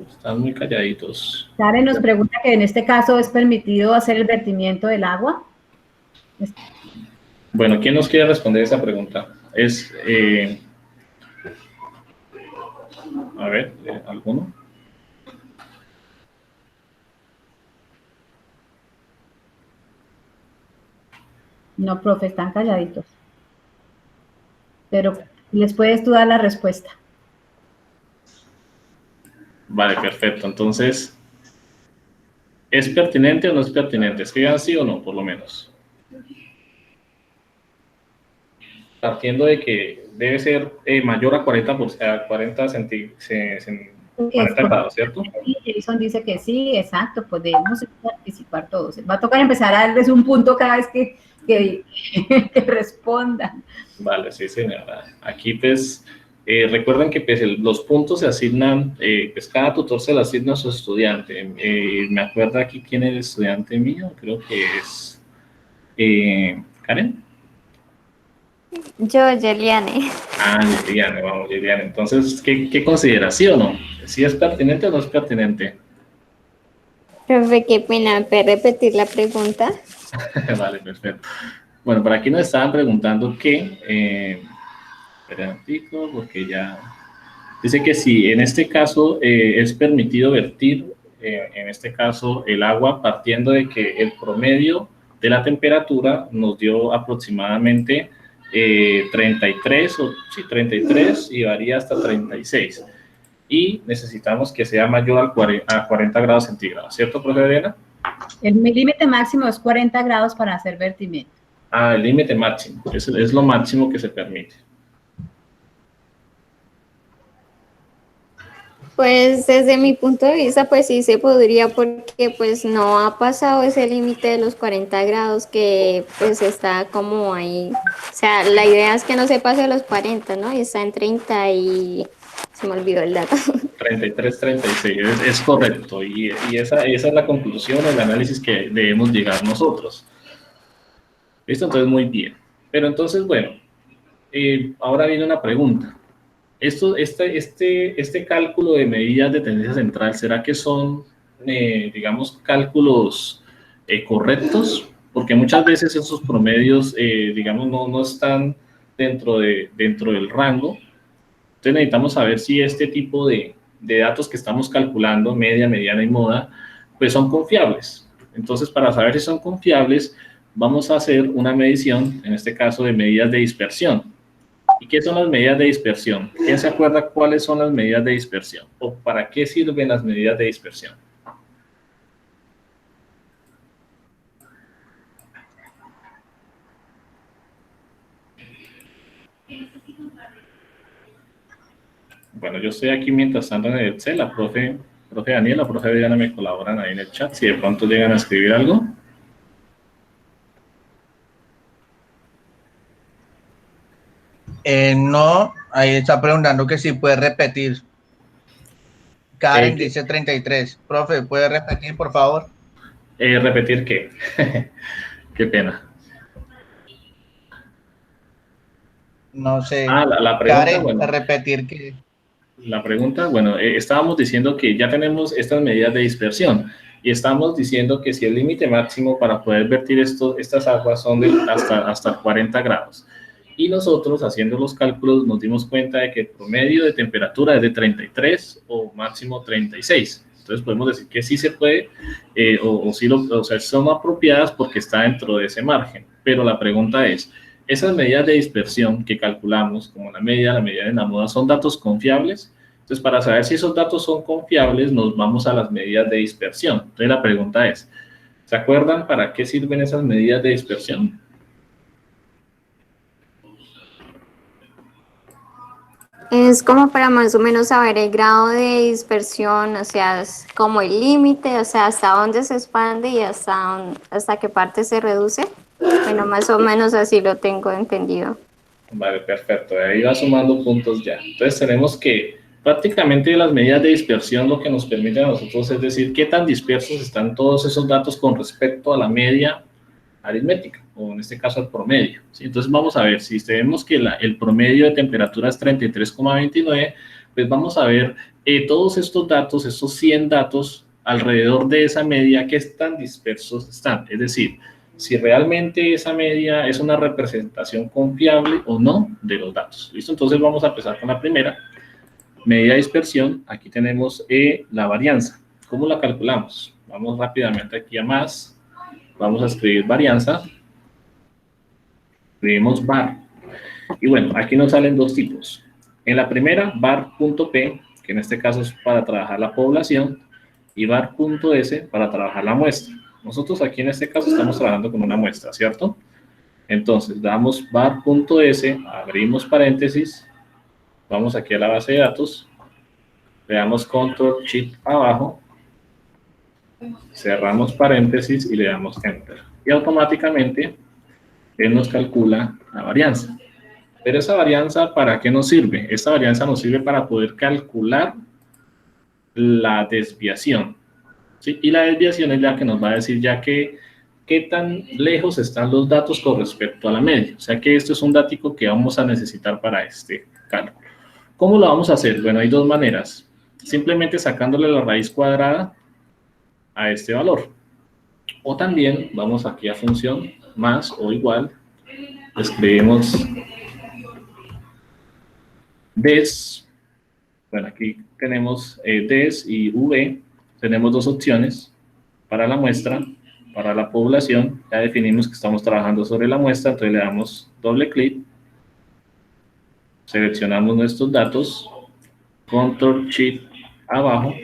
Están muy calladitos. Karen nos pregunta que en este caso es permitido hacer el vertimiento del agua. Bueno, ¿quién nos quiere responder esa pregunta? A ver, ¿alguno? No, profe, están calladitos. Pero les puedes tú dar la respuesta. Vale, perfecto. Entonces, ¿es pertinente o no es pertinente? Escriban sí o no, por lo menos. Partiendo de que debe ser mayor a 40 grados, ¿cierto? Sí, Jason dice que sí, exacto, podemos participar todos. Va a tocar empezar a darles un punto cada vez que que, que respondan. Vale, sí, señora. Aquí, pues, recuerden que pues, los puntos se asignan, pues cada tutor se le asigna a su estudiante. Me acuerdo aquí quién es el estudiante mío, creo que es Karen. Yo, Yeliane. Ah, Liliana, vamos, Liliana. Entonces, ¿qué considera? ¿Sí o no? ¿Sí es pertinente o no es pertinente? Profe, qué pena, ¿puede repetir la pregunta? Vale, perfecto. Bueno, por aquí nos estaban preguntando que, espera un poquito, porque ya dice que si en este caso es permitido vertir, en este caso, el agua partiendo de que el promedio de la temperatura nos dio aproximadamente 33, o, sí, 33 y varía hasta 36. Y necesitamos que sea mayor a 40 grados centígrados, ¿cierto, profe Adriana? El límite máximo es 40 grados para hacer vertimiento. Ah, el límite máximo, es lo máximo que se permite. Pues desde mi punto de vista, pues sí se podría porque pues no ha pasado ese límite de los 40 grados que pues está como ahí. O sea, la idea es que no se pase los 40, ¿no? Y está en 30 y se me olvidó el dato. 33, 36, es correcto. Y esa es la conclusión, el análisis que debemos llegar nosotros. ¿Listo? Entonces, muy bien. Pero entonces, bueno, ahora viene una pregunta. Este cálculo de medidas de tendencia central, ¿será que son, digamos, cálculos correctos? Porque muchas veces esos promedios, digamos, no están dentro del rango. Entonces necesitamos saber si este tipo de datos que estamos calculando, media, mediana y moda, pues son confiables. Entonces, para saber si son confiables, vamos a hacer una medición, en este caso de medidas de dispersión. ¿Y qué son las medidas de dispersión? ¿Quién se acuerda cuáles son las medidas de dispersión? ¿O para qué sirven las medidas de dispersión? Bueno, yo estoy aquí mientras tanto en el Excel, la profe Daniela, la profe Diana me colaboran ahí en el chat, si de pronto llegan a escribir algo. No, ahí está preguntando que si puede repetir. Karen dice 33. Profe, ¿puede repetir, por favor? ¿Repetir qué? Qué pena. No sé. La pregunta, Karen, bueno. repetir qué. La pregunta, bueno, estábamos diciendo que ya tenemos estas medidas de dispersión y estamos diciendo que si el límite máximo para poder vertir estas aguas son de hasta 40 grados. Y nosotros, haciendo los cálculos, nos dimos cuenta de que el promedio de temperatura es de 33 o máximo 36. Entonces podemos decir que sí se puede, o sea, son apropiadas porque está dentro de ese margen. Pero la pregunta es, ¿esas medidas de dispersión que calculamos, como la media de la moda, son datos confiables? Entonces, para saber si esos datos son confiables, nos vamos a las medidas de dispersión. Entonces, la pregunta es, ¿se acuerdan para qué sirven esas medidas de dispersión? Es como para más o menos saber el grado de dispersión, o sea, es como el límite, o sea, hasta dónde se expande y hasta qué parte se reduce. Bueno, más o menos así lo tengo entendido. Vale, perfecto. Ahí va sumando puntos ya. Entonces, tenemos que prácticamente las medidas de dispersión lo que nos permite a nosotros es decir qué tan dispersos están todos esos datos con respecto a la media aritmética, o en este caso al promedio, ¿sí? Entonces vamos a ver, si vemos que el promedio de temperatura es 33,29, pues vamos a ver todos estos datos, estos 100 datos alrededor de esa media, qué tan dispersos están, es decir, si realmente esa media es una representación confiable o no de los datos, ¿listo? Entonces vamos a empezar con la primera, medida de dispersión. Aquí tenemos la varianza. ¿Cómo la calculamos? Vamos rápidamente aquí a más. Vamos a escribir varianza, escribimos var, y bueno, aquí nos salen dos tipos. En la primera, var.p, que en este caso es para trabajar la población, y var.s para trabajar la muestra. Nosotros aquí en este caso estamos trabajando con una muestra, ¿cierto? Entonces, damos var.s, abrimos paréntesis, vamos aquí a la base de datos, le damos control shift abajo, cerramos paréntesis y le damos enter. Y automáticamente él nos calcula la varianza. Pero esa varianza, ¿para qué nos sirve? Esta varianza nos sirve para poder calcular la desviación, ¿sí? Y la desviación es la que nos va a decir ya que qué tan lejos están los datos con respecto a la media. O sea que esto es un dático que vamos a necesitar para este cálculo. ¿Cómo lo vamos a hacer? Bueno, hay dos maneras. Simplemente sacándole la raíz cuadrada a este valor. O también vamos aquí a función más o igual. Escribimos des. Bueno, aquí tenemos des y v. Tenemos dos opciones para la muestra. Para la población, ya definimos que estamos trabajando sobre la muestra, entonces le damos doble clic, seleccionamos nuestros datos, control shift abajo,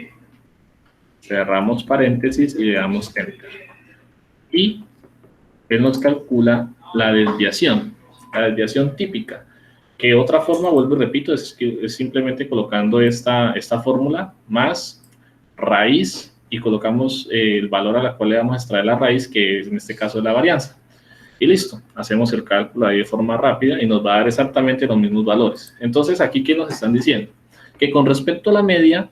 cerramos paréntesis y le damos enter. Y él nos calcula la desviación típica, que otra forma, vuelvo y repito, es simplemente colocando esta fórmula más raíz y colocamos el valor a la cual le vamos a extraer la raíz, que en este caso es la varianza. Y listo, hacemos el cálculo ahí de forma rápida y nos va a dar exactamente los mismos valores. Entonces, aquí, ¿qué nos están diciendo? Que con respecto a la media,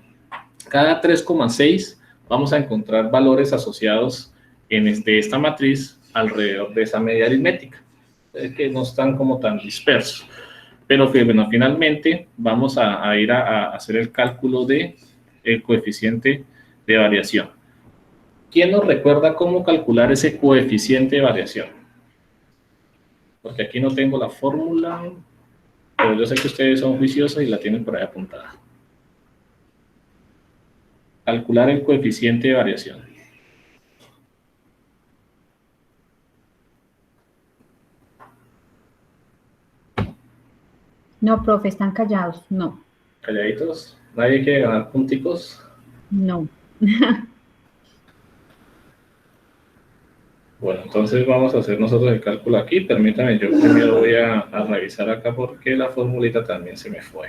cada 3,6 vamos a encontrar valores asociados en esta matriz alrededor de esa media aritmética, que no están como tan dispersos. Pero que, bueno, finalmente vamos a ir a hacer el cálculo del coeficiente de variación. ¿Quién nos recuerda cómo calcular ese coeficiente de variación? Porque aquí no tengo la fórmula, pero yo sé que ustedes son juiciosos y la tienen por ahí apuntada. Calcular el coeficiente de variación. No, profe, están callados. No. ¿Calladitos? ¿Nadie quiere ganar punticos? No. Bueno, entonces vamos a hacer nosotros el cálculo aquí. Permítame, yo primero voy a revisar acá porque la formulita también se me fue.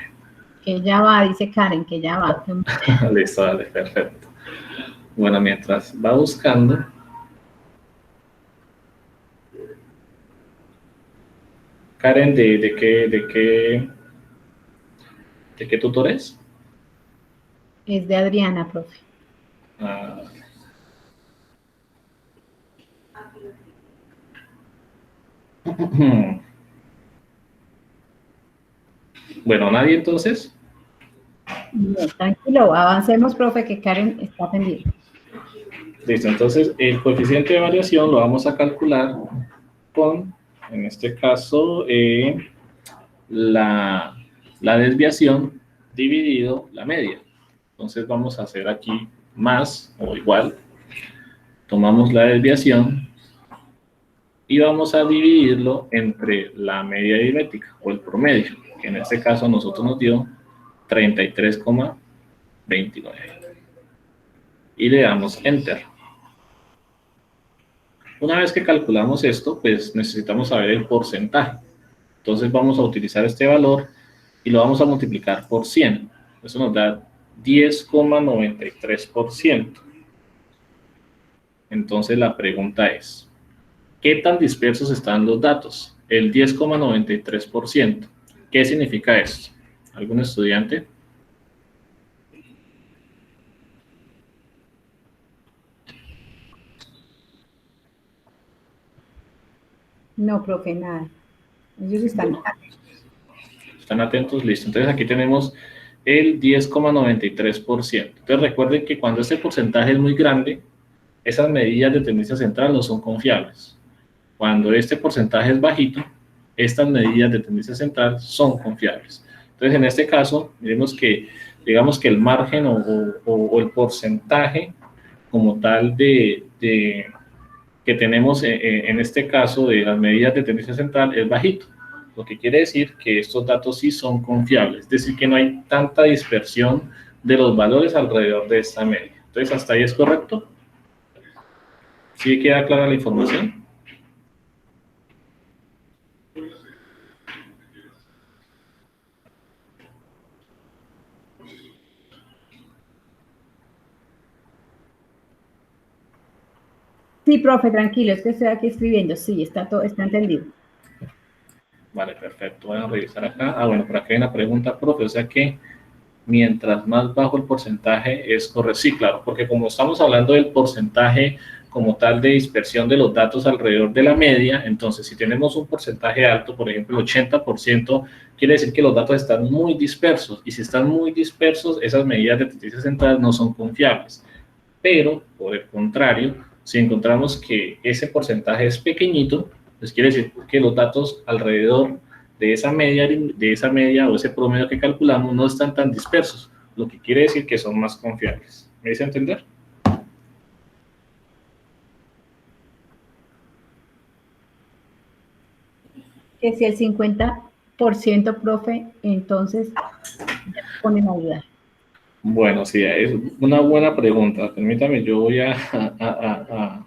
Que ya va, dice Karen, que ya va. Listo, dale, perfecto. Bueno, mientras va buscando. Karen, ¿de qué tutor es? Es de Adriana, profe. Ah. Bueno, ¿nadie entonces? No, tranquilo, avancemos, profe, que Karen está pendiente. Listo, entonces el coeficiente de variación lo vamos a calcular con, en este caso, la desviación dividido la media. Entonces vamos a hacer aquí más o igual. Tomamos la desviación y vamos a dividirlo entre la media aritmética o el promedio, que en este caso a nosotros nos dio 33,29. Y le damos Enter. Una vez que calculamos esto, pues necesitamos saber el porcentaje. Entonces vamos a utilizar este valor y lo vamos a multiplicar por 100. Eso nos da 10,93%. Entonces la pregunta es, ¿qué tan dispersos están los datos? El 10,93%. ¿Qué significa esto? ¿Algún estudiante? No, profe, nada. Ellos están atentos. ¿Están atentos? Listo. Entonces aquí tenemos el 10,93%. Entonces recuerden que cuando este porcentaje es muy grande, esas medidas de tendencia central no son confiables. Cuando este porcentaje es bajito, estas medidas de tendencia central son confiables. Entonces en este caso, digamos que el margen o el porcentaje como tal que tenemos en este caso de las medidas de tendencia central es bajito, lo que quiere decir que estos datos sí son confiables, es decir, que no hay tanta dispersión de los valores alrededor de esta media. Entonces, ¿hasta ahí es correcto? ¿Sí queda clara la información? Sí, profe, tranquilo, es que estoy aquí escribiendo. Sí, está todo, está entendido. Vale, perfecto. Voy a revisar acá. Ah, bueno, por acá hay una pregunta, profe. O sea que mientras más bajo el porcentaje es correcto. Sí, claro, porque como estamos hablando del porcentaje como tal de dispersión de los datos alrededor de la media, entonces si tenemos un porcentaje alto, por ejemplo el 80%, quiere decir que los datos están muy dispersos, y si están muy dispersos, esas medidas de tendencia central no son confiables. Pero, por el contrario, si encontramos que ese porcentaje es pequeñito, pues quiere decir que los datos alrededor de esa media o ese promedio que calculamos no están tan dispersos, lo que quiere decir que son más confiables. ¿Me hice entender? Que si el 50%, profe, entonces ya ponen a ayudar. Bueno, sí, es una buena pregunta. Permítame, yo voy a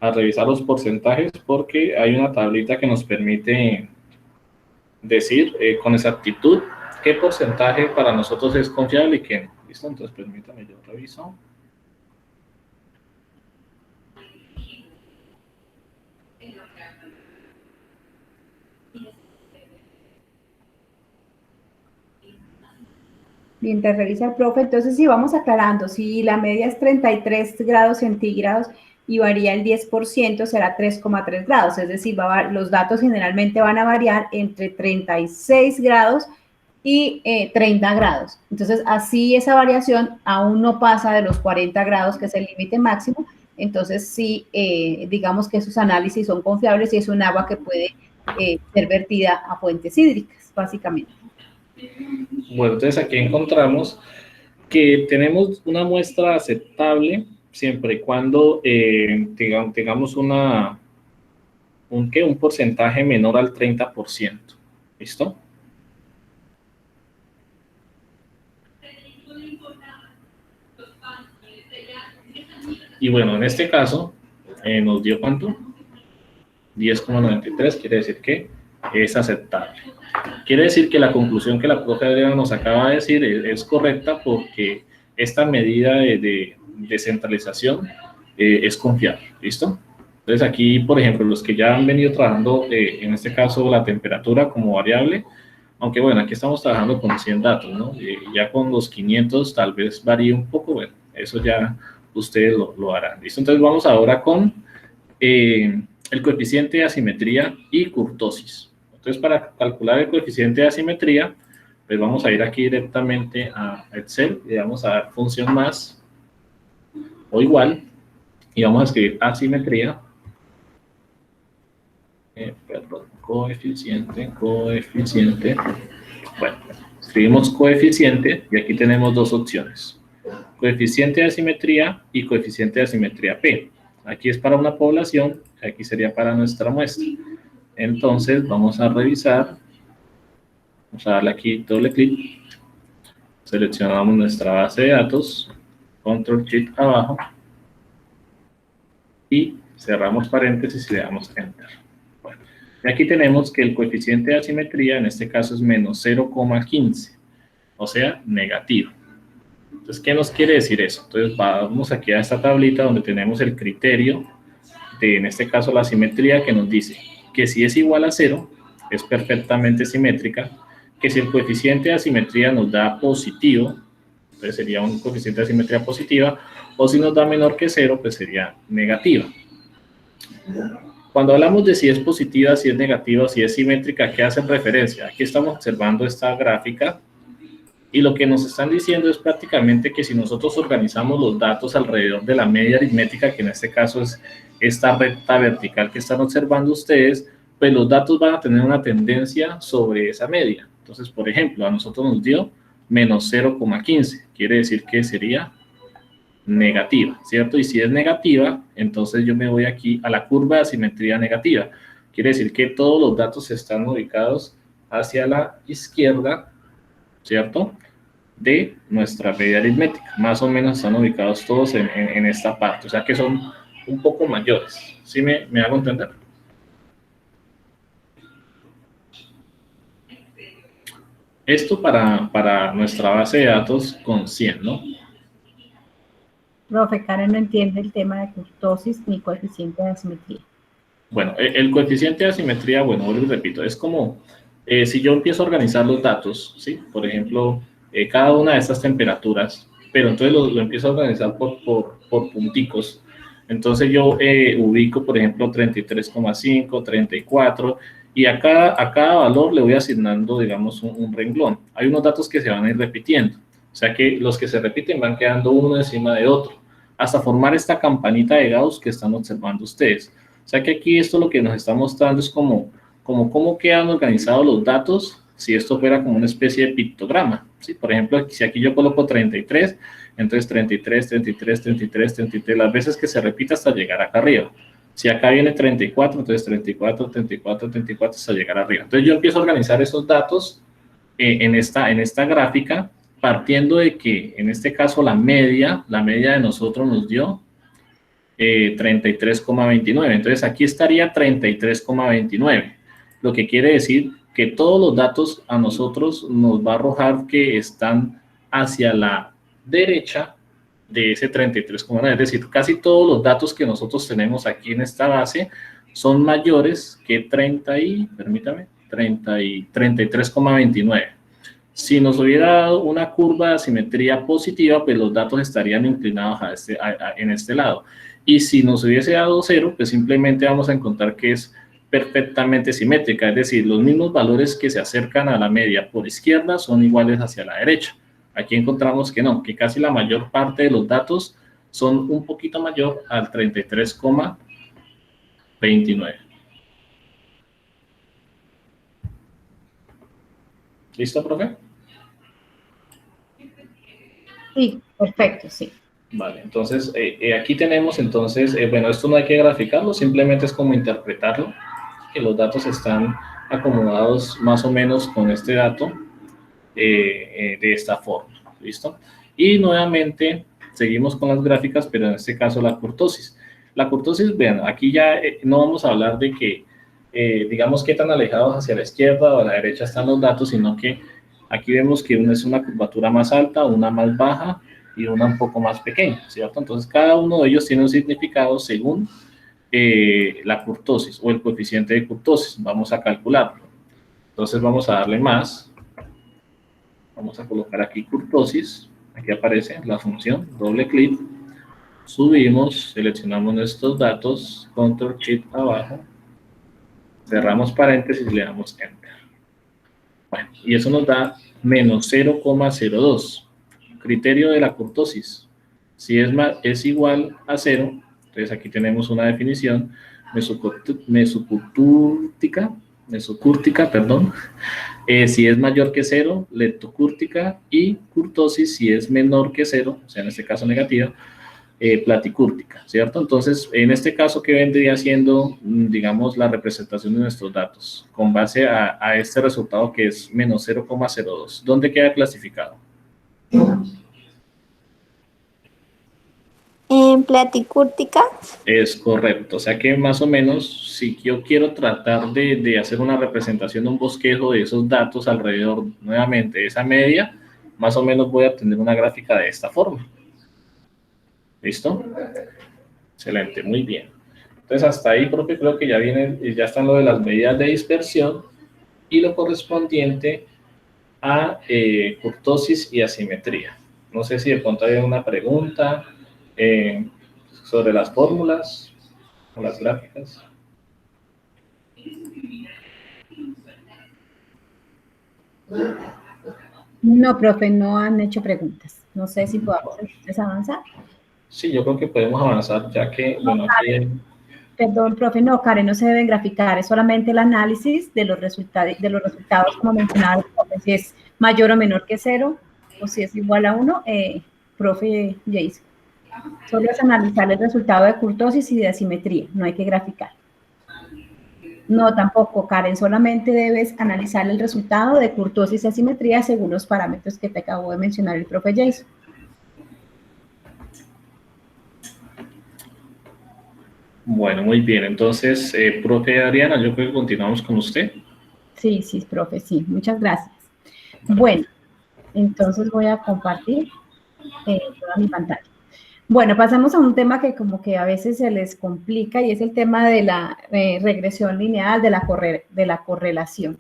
revisar los porcentajes porque hay una tablita que nos permite decir con exactitud qué porcentaje para nosotros es confiable y qué no. ¿Listo? Entonces, permítame, yo reviso. Mientras revisa el profe, entonces sí, vamos aclarando. Si la media es 33 grados centígrados y varía el 10%, será 3,3 grados. Es decir, los datos generalmente van a variar entre 36 grados y 30 grados. Entonces, así esa variación aún no pasa de los 40 grados, que es el límite máximo. Entonces, sí, digamos que esos análisis son confiables y es un agua que puede ser vertida a fuentes hídricas, básicamente. Bueno, entonces aquí encontramos que tenemos una muestra aceptable siempre y cuando tengamos un porcentaje menor al 30%. ¿Listo? Y bueno, en este caso nos dio ¿cuánto? 10,93, quiere decir que es aceptable. Quiere decir que la conclusión que la profe Adriana nos acaba de decir es correcta porque esta medida de descentralización es confiable. ¿Listo? Entonces aquí, por ejemplo, los que ya han venido trabajando, en este caso, la temperatura como variable, aunque bueno, aquí estamos trabajando con 100 datos, ¿no? Ya con los 500 tal vez varíe un poco, bueno, eso ya ustedes lo harán. ¿Listo? Entonces vamos ahora con el coeficiente de asimetría y kurtosis. Entonces, para calcular el coeficiente de asimetría, pues vamos a ir aquí directamente a Excel y vamos a dar función más o igual y vamos a escribir asimetría, coeficiente, bueno, escribimos coeficiente y aquí tenemos dos opciones, coeficiente de asimetría y coeficiente de asimetría P. Aquí es para una población, aquí sería para nuestra muestra. Entonces vamos a revisar, vamos a darle aquí doble clic, seleccionamos nuestra base de datos, control shift abajo y cerramos paréntesis y le damos enter. Bueno, y aquí tenemos que el coeficiente de asimetría en este caso es menos 0,15, o sea, negativo. Entonces, ¿qué nos quiere decir eso? Entonces vamos aquí a esta tablita donde tenemos el criterio de, en este caso, la simetría, que nos dice que si es igual a 0, es perfectamente simétrica, que si el coeficiente de asimetría nos da positivo, entonces sería un coeficiente de asimetría positiva, o si nos da menor que 0, pues sería negativa. Cuando hablamos de si es positiva, si es negativa, si es simétrica, ¿a qué hacen referencia? Aquí estamos observando esta gráfica y lo que nos están diciendo es prácticamente que si nosotros organizamos los datos alrededor de la media aritmética, que en este caso es esta recta vertical que están observando ustedes, pues los datos van a tener una tendencia sobre esa media. Entonces, por ejemplo, a nosotros nos dio menos 0,15, quiere decir que sería negativa, ¿cierto? Y si es negativa, entonces yo me voy aquí a la curva de asimetría negativa. Quiere decir que todos los datos están ubicados hacia la izquierda, ¿cierto? De nuestra media aritmética. Más o menos están ubicados todos en esta parte, o sea que son un poco mayores. ¿Sí me hago entender? Esto para nuestra base de datos con 100, ¿no? Profe, Karen no entiende el tema de kurtosis ni coeficiente de asimetría. Bueno, el coeficiente de asimetría, bueno, vuelvo y repito, es como si yo empiezo a organizar los datos, ¿sí? Por ejemplo, cada una de estas temperaturas, pero entonces lo empiezo a organizar por punticos. Entonces yo ubico, por ejemplo, 33,5, 34, y a cada valor le voy asignando, digamos, un renglón. Hay unos datos que se van a ir repitiendo, o sea que los que se repiten van quedando uno encima de otro, hasta formar esta campanita de Gauss que están observando ustedes. O sea que aquí esto lo que nos está mostrando es como cómo quedan organizados los datos si esto fuera como una especie de pictograma, ¿sí? Por ejemplo, si aquí yo coloco 33, entonces 33, 33, 33, 33, las veces que se repita hasta llegar acá arriba. Si acá viene 34, entonces 34, 34, 34 hasta llegar arriba. Entonces yo empiezo a organizar esos datos en esta gráfica, partiendo de que en este caso la media de nosotros nos dio 33,29. Entonces aquí estaría 33,29, lo que quiere decir que todos los datos a nosotros nos va a arrojar que están hacia la derecha de ese 33,9. Es decir, casi todos los datos que nosotros tenemos aquí en esta base son mayores que 33,29. Si nos hubiera dado una curva de asimetría positiva, pues los datos estarían inclinados en este lado. Y si nos hubiese dado 0, pues simplemente vamos a encontrar que es perfectamente simétrica, es decir, los mismos valores que se acercan a la media por izquierda son iguales hacia la derecha. Aquí encontramos que no, que casi la mayor parte de los datos son un poquito mayor al 33,29. ¿Listo, profe? Sí, perfecto, sí. Vale, entonces aquí tenemos bueno, esto no hay que graficarlo, simplemente es como interpretarlo, que los datos están acomodados más o menos con este dato de esta forma, ¿listo? Y nuevamente seguimos con las gráficas, pero en este caso la kurtosis. La kurtosis, vean, aquí ya no vamos a hablar de que, digamos, qué tan alejados hacia la izquierda o a la derecha están los datos, sino que aquí vemos que una es una curvatura más alta, una más baja, y una un poco más pequeña, ¿cierto? Entonces, cada uno de ellos tiene un significado según la kurtosis o el coeficiente de kurtosis. Vamos a calcularlo. Entonces, vamos a darle más. Vamos a colocar aquí kurtosis. Aquí aparece la función, doble clic. Subimos, seleccionamos nuestros datos, control shift abajo. Cerramos paréntesis y le damos enter. Bueno, y eso nos da menos 0,02. Criterio de la kurtosis. Si es igual a 0, entonces aquí tenemos una definición mesocúrtica, perdón. Si es mayor que 0, leptocúrtica, y kurtosis si es menor que 0, o sea, en este caso negativa, platicúrtica, ¿cierto? Entonces, en este caso, ¿qué vendría siendo, digamos, la representación de nuestros datos? Con base a este resultado que es menos 0,02. ¿Dónde queda clasificado? En platicúrtica. Es correcto, o sea que más o menos si yo quiero tratar de hacer una representación de un bosquejo de esos datos alrededor nuevamente de esa media, más o menos voy a obtener una gráfica de esta forma. ¿Listo? Excelente, muy bien. Entonces hasta ahí, profe, creo que ya están lo de las medidas de dispersión y lo correspondiente a kurtosis y asimetría. No sé si de pronto hay una pregunta sobre las fórmulas o las gráficas. No, profe, no han hecho preguntas. No sé si podamos entonces avanzar. Sí, yo creo que podemos avanzar, ya que, bueno, aquí... Perdón, profe, no, Karen, no se deben graficar, es solamente el análisis de los resultados como mencionaba, si es mayor o menor que 0, o si es igual a 1, profe Jason. Solo es analizar el resultado de kurtosis y de asimetría, no hay que graficar. No, tampoco, Karen, solamente debes analizar el resultado de kurtosis y asimetría según los parámetros que te acabo de mencionar el profe Jason. Bueno, muy bien. Entonces, profe Adriana, yo creo que continuamos con usted. Sí, sí, profe, sí. Muchas gracias. Bueno, entonces voy a compartir toda mi pantalla. Bueno, pasamos a un tema que como que a veces se les complica y es el tema de la regresión lineal, de la correlación.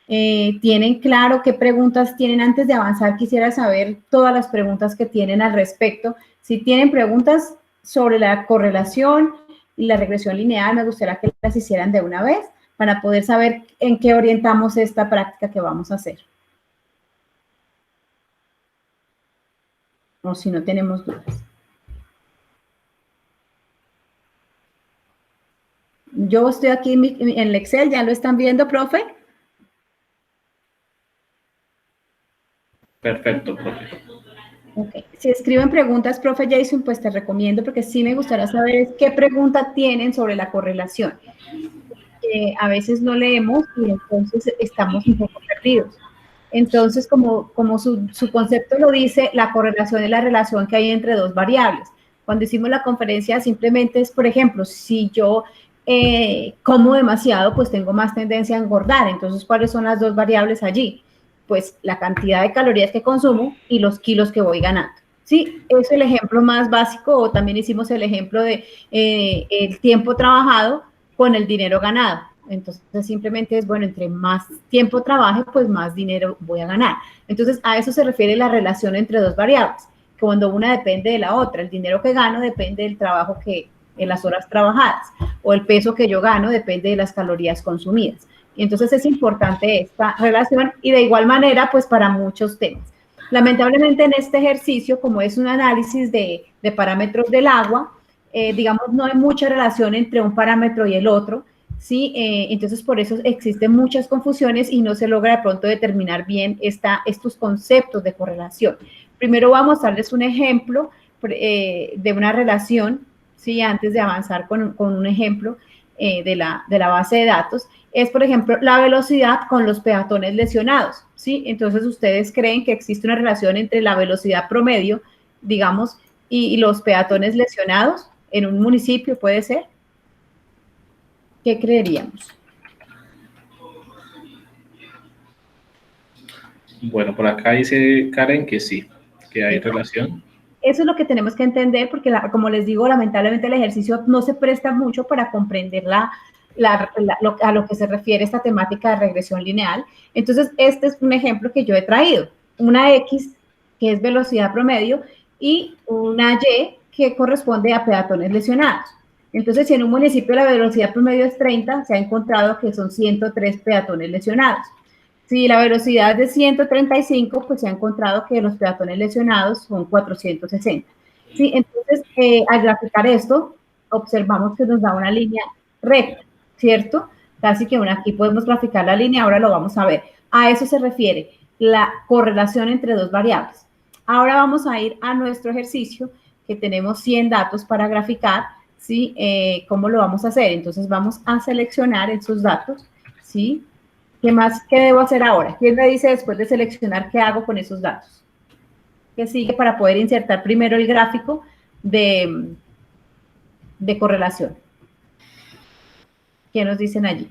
¿Tienen claro qué preguntas tienen? Antes de avanzar, quisiera saber todas las preguntas que tienen al respecto. Si tienen preguntas sobre la correlación y la regresión lineal, me gustaría que las hicieran de una vez para poder saber en qué orientamos esta práctica que vamos a hacer. O si no tenemos dudas. Yo estoy aquí en el Excel, ¿ya lo están viendo, profe? Perfecto, profe. Okay. Si escriben preguntas, profe Jason, pues te recomiendo, porque sí me gustaría saber qué pregunta tienen sobre la correlación. A veces no leemos y entonces estamos un poco perdidos. Entonces, como su concepto lo dice, la correlación es la relación que hay entre dos variables. Cuando hicimos la conferencia, simplemente es, por ejemplo, si yo como demasiado, pues tengo más tendencia a engordar. Entonces, ¿cuáles son las dos variables allí? Pues la cantidad de calorías que consumo y los kilos que voy ganando. Sí, es el ejemplo más básico, o también hicimos el ejemplo de el tiempo trabajado con el dinero ganado. Entonces, simplemente es, bueno, entre más tiempo trabaje, pues más dinero voy a ganar. Entonces, a eso se refiere la relación entre dos variables, cuando una depende de la otra. El dinero que gano depende del trabajo en las horas trabajadas, o el peso que yo gano depende de las calorías consumidas. Y entonces es importante esta relación y de igual manera, pues para muchos temas. Lamentablemente en este ejercicio, como es un análisis de parámetros del agua, digamos, no hay mucha relación entre un parámetro y el otro, ¿sí? Entonces por eso existen muchas confusiones y no se logra de pronto determinar bien estos conceptos de correlación. Primero voy a mostrarles un ejemplo de una relación, ¿sí? Antes de avanzar con un ejemplo de la base de datos, es, por ejemplo, la velocidad con los peatones lesionados, ¿sí? Entonces, ¿ustedes creen que existe una relación entre la velocidad promedio, digamos, y los peatones lesionados en un municipio, puede ser? ¿Qué creeríamos? Bueno, por acá dice Karen que sí, que hay relación. Eso es lo que tenemos que entender, porque como les digo, lamentablemente el ejercicio no se presta mucho para comprender a lo que se refiere esta temática de regresión lineal. Entonces, este es un ejemplo que yo he traído. Una X, que es velocidad promedio, y una Y, que corresponde a peatones lesionados. Entonces, si en un municipio la velocidad promedio es 30, se ha encontrado que son 103 peatones lesionados. Si la velocidad es de 135, pues se ha encontrado que los peatones lesionados son 460. Sí, entonces, al graficar esto, observamos que nos da una línea recta, ¿cierto? Casi que aquí podemos graficar la línea, ahora lo vamos a ver. A eso se refiere la correlación entre dos variables. Ahora vamos a ir a nuestro ejercicio, que tenemos 100 datos para graficar, ¿sí? ¿Cómo lo vamos a hacer? Entonces, vamos a seleccionar esos datos, ¿sí? ¿Qué debo hacer ahora? ¿Quién me dice después de seleccionar qué hago con esos datos? ¿Qué sigue para poder insertar primero el gráfico de correlación? ¿Qué nos dicen allí?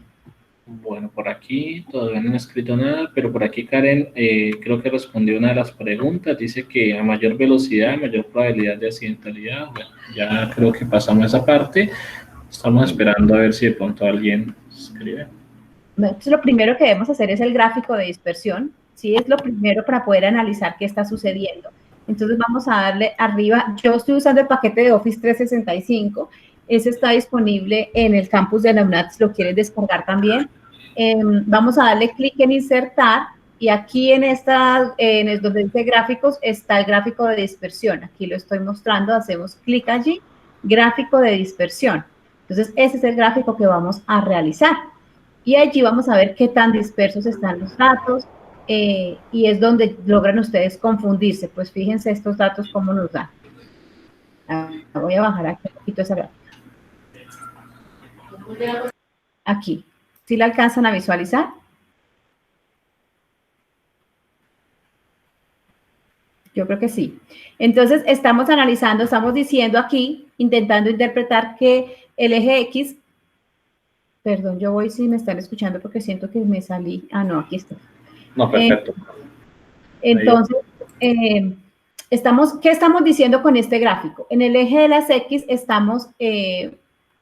Bueno, por aquí todavía no han escrito nada, pero por aquí Karen creo que respondió una de las preguntas. Dice que a mayor velocidad, mayor probabilidad de accidentalidad. Bueno, ya creo que pasamos esa parte. Estamos esperando a ver si de pronto alguien escribe. Entonces, lo primero que debemos hacer es el gráfico de dispersión, ¿sí? Es lo primero para poder analizar qué está sucediendo. Entonces, vamos a darle arriba. Yo estoy usando el paquete de Office 365. Ese está disponible en el campus de la UNAD, si lo quieren descargar también. Vamos a darle clic en insertar y aquí donde dice gráficos está el gráfico de dispersión. Aquí lo estoy mostrando, hacemos clic allí, gráfico de dispersión. Entonces, ese es el gráfico que vamos a realizar. Y allí vamos a ver qué tan dispersos están los datos y es donde logran ustedes confundirse. Pues fíjense estos datos cómo nos dan. Voy a bajar aquí un poquito esa gráfica. Aquí. ¿Sí la alcanzan a visualizar? Yo creo que sí. Entonces, estamos analizando, estamos diciendo aquí, intentando interpretar que el eje X. Perdón, yo voy si me están escuchando porque siento que me salí. Ah, no, aquí está. No, perfecto. Entonces, ¿qué estamos diciendo con este gráfico? En el eje de las X estamos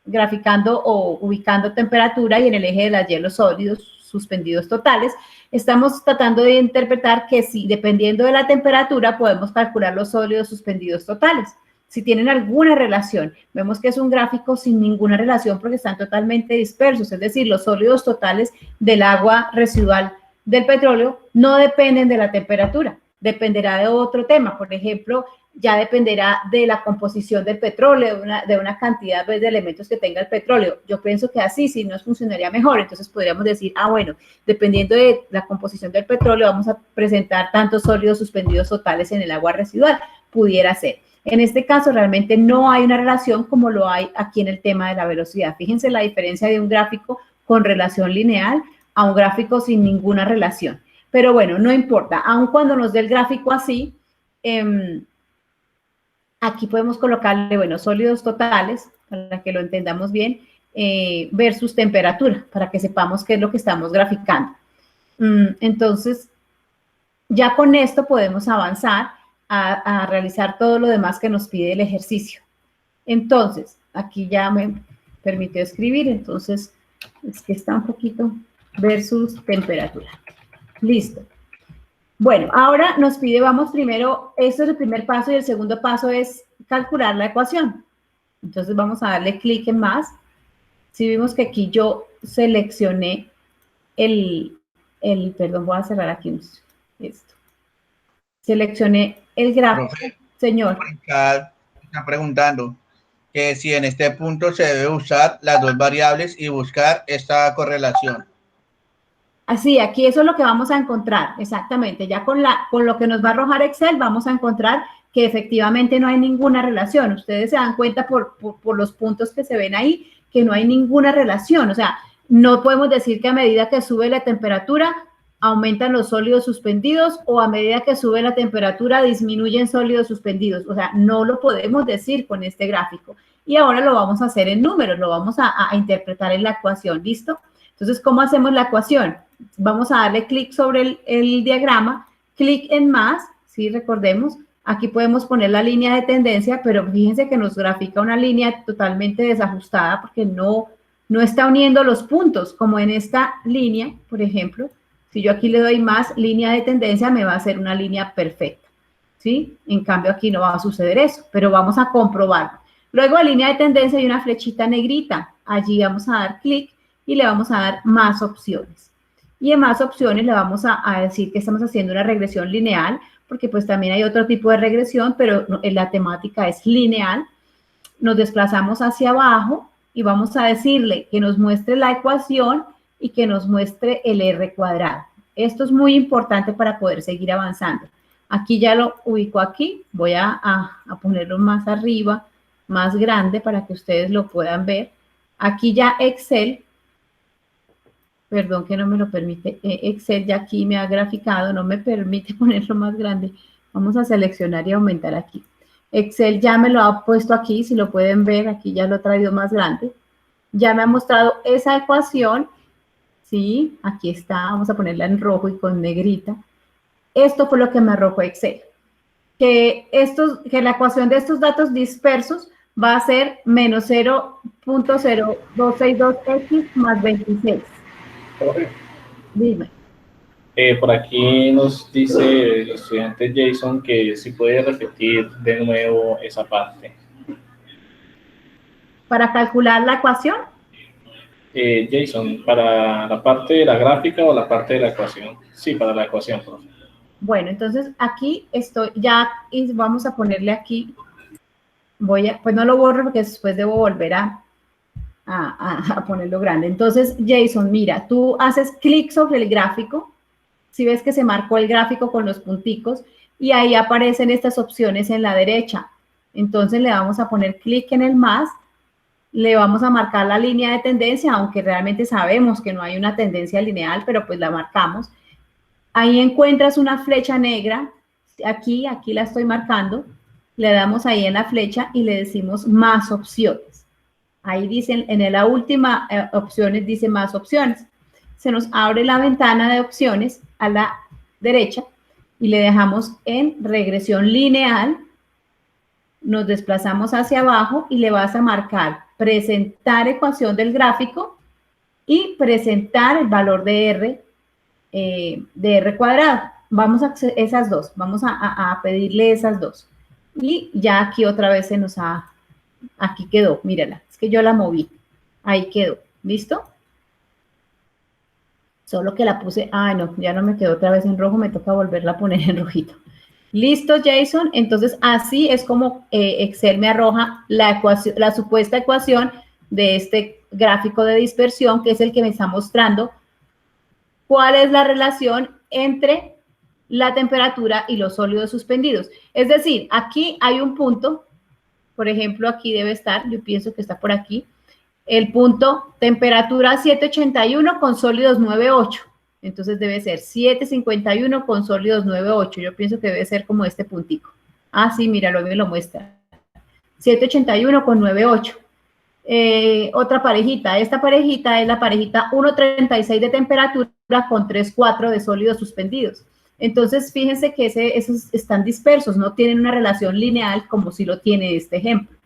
graficando o ubicando temperatura y en el eje de las Y los sólidos suspendidos totales. Estamos tratando de interpretar que si, dependiendo de la temperatura, podemos calcular los sólidos suspendidos totales. Si tienen alguna relación, vemos que es un gráfico sin ninguna relación porque están totalmente dispersos, es decir, los sólidos totales del agua residual del petróleo no dependen de la temperatura, dependerá de otro tema, por ejemplo, ya dependerá de la composición del petróleo, de una cantidad de elementos que tenga el petróleo. Yo pienso que así sí nos funcionaría mejor, entonces podríamos decir, bueno, dependiendo de la composición del petróleo vamos a presentar tantos sólidos suspendidos totales en el agua residual, pudiera ser. En este caso realmente no hay una relación como lo hay aquí en el tema de la velocidad. Fíjense la diferencia de un gráfico con relación lineal a un gráfico sin ninguna relación. Pero bueno, no importa, aun cuando nos dé el gráfico así, aquí podemos colocarle, bueno, sólidos totales, para que lo entendamos bien, versus temperatura, para que sepamos qué es lo que estamos graficando. Entonces, ya con esto podemos avanzar a realizar todo lo demás que nos pide el ejercicio. Entonces, aquí ya me permitió escribir, entonces, es que está un poquito versus temperatura. Listo. Bueno, ahora nos pide, vamos primero, esto es el primer paso y el segundo paso es calcular la ecuación. Entonces vamos a darle clic en más. Si vimos que aquí yo seleccioné perdón, voy a cerrar aquí esto. Seleccioné el gráfico. Profe, Señor. está preguntando que si en este punto se debe usar las dos variables y buscar esta correlación. Así, aquí eso es lo que vamos a encontrar, exactamente. Ya con lo que nos va a arrojar Excel vamos a encontrar que efectivamente no hay ninguna relación. Ustedes se dan cuenta por los puntos que se ven ahí que no hay ninguna relación. O sea, no podemos decir que a medida que sube la temperatura aumentan los sólidos suspendidos o a medida que sube la temperatura disminuyen sólidos suspendidos. O sea, no lo podemos decir con este gráfico. Y ahora lo vamos a hacer en números, lo vamos a interpretar en la ecuación, ¿listo? Entonces, ¿cómo hacemos la ecuación? Vamos a darle clic sobre el diagrama, clic en más, ¿sí? Recordemos, aquí podemos poner la línea de tendencia, pero fíjense que nos grafica una línea totalmente desajustada porque no está uniendo los puntos, como en esta línea, por ejemplo. Si yo aquí le doy más línea de tendencia, me va a hacer una línea perfecta, ¿sí? En cambio, aquí no va a suceder eso, pero vamos a comprobarlo. Luego, de línea de tendencia hay una flechita negrita. Allí vamos a dar clic y le vamos a dar más opciones. Y en más opciones le vamos a decir que estamos haciendo una regresión lineal, porque pues también hay otro tipo de regresión, pero la temática es lineal. Nos desplazamos hacia abajo y vamos a decirle que nos muestre la ecuación y que nos muestre el R cuadrado. Esto es muy importante para poder seguir avanzando. Aquí ya lo ubico aquí, voy a ponerlo más arriba, más grande para que ustedes lo puedan ver. Aquí ya Excel, perdón que no me lo permite, Excel ya aquí me ha graficado, no me permite ponerlo más grande. Vamos a seleccionar y aumentar aquí. Excel ya me lo ha puesto aquí, si lo pueden ver, aquí ya lo he traído más grande. Ya me ha mostrado esa ecuación, ¿sí? Aquí está, vamos a ponerla en rojo y con negrita. Esto fue lo que me arrojó Excel. Que la ecuación de estos datos dispersos va a ser menos 0.0262x más 26. Dime. Por aquí nos dice el estudiante Jason que si puede repetir de nuevo esa parte. ¿Para calcular la ecuación? Jason, ¿para la parte de la gráfica o la parte de la ecuación? Sí, para la ecuación, profe. Bueno, entonces aquí estoy ya y vamos a ponerle aquí, pues no lo borro porque después debo volver a ponerlo grande. Entonces, Jason, mira, tú haces clic sobre el gráfico, si ves que se marcó el gráfico con los punticos y ahí aparecen estas opciones en la derecha. Entonces le vamos a poner clic en el más, le vamos a marcar la línea de tendencia, aunque realmente sabemos que no hay una tendencia lineal, pero pues la marcamos. Ahí encuentras una flecha negra, aquí la estoy marcando, le damos ahí en la flecha y le decimos más opciones. Ahí dicen, en la última opciones dice más opciones. Se nos abre la ventana de opciones a la derecha y le dejamos en regresión lineal, nos desplazamos hacia abajo y le vas a marcar presentar ecuación del gráfico y presentar el valor de R cuadrado. Vamos a hacer esas dos, vamos a pedirle esas dos. Y ya aquí otra vez se nos ha, aquí quedó, mírala, es que yo la moví, ahí quedó, ¿listo? Solo que la puse, no, ya no me quedó otra vez en rojo, me toca volverla a poner en rojito. Listo, Jason, entonces así es como Excel me arroja la ecuación, la supuesta ecuación de este gráfico de dispersión, que es el que me está mostrando cuál es la relación entre la temperatura y los sólidos suspendidos. Es decir, aquí hay un punto, por ejemplo, aquí debe estar, yo pienso que está por aquí, el punto temperatura 781 con sólidos 98. Entonces debe ser 751 con sólidos 98. Yo pienso que debe ser como este puntico. Sí, míralo, me lo muestra. 781 con 98. Otra parejita. Esta parejita es la parejita 1.36 de temperatura con 3.4 de sólidos suspendidos. Entonces, fíjense que esos están dispersos, no tienen una relación lineal como si lo tiene este ejemplo.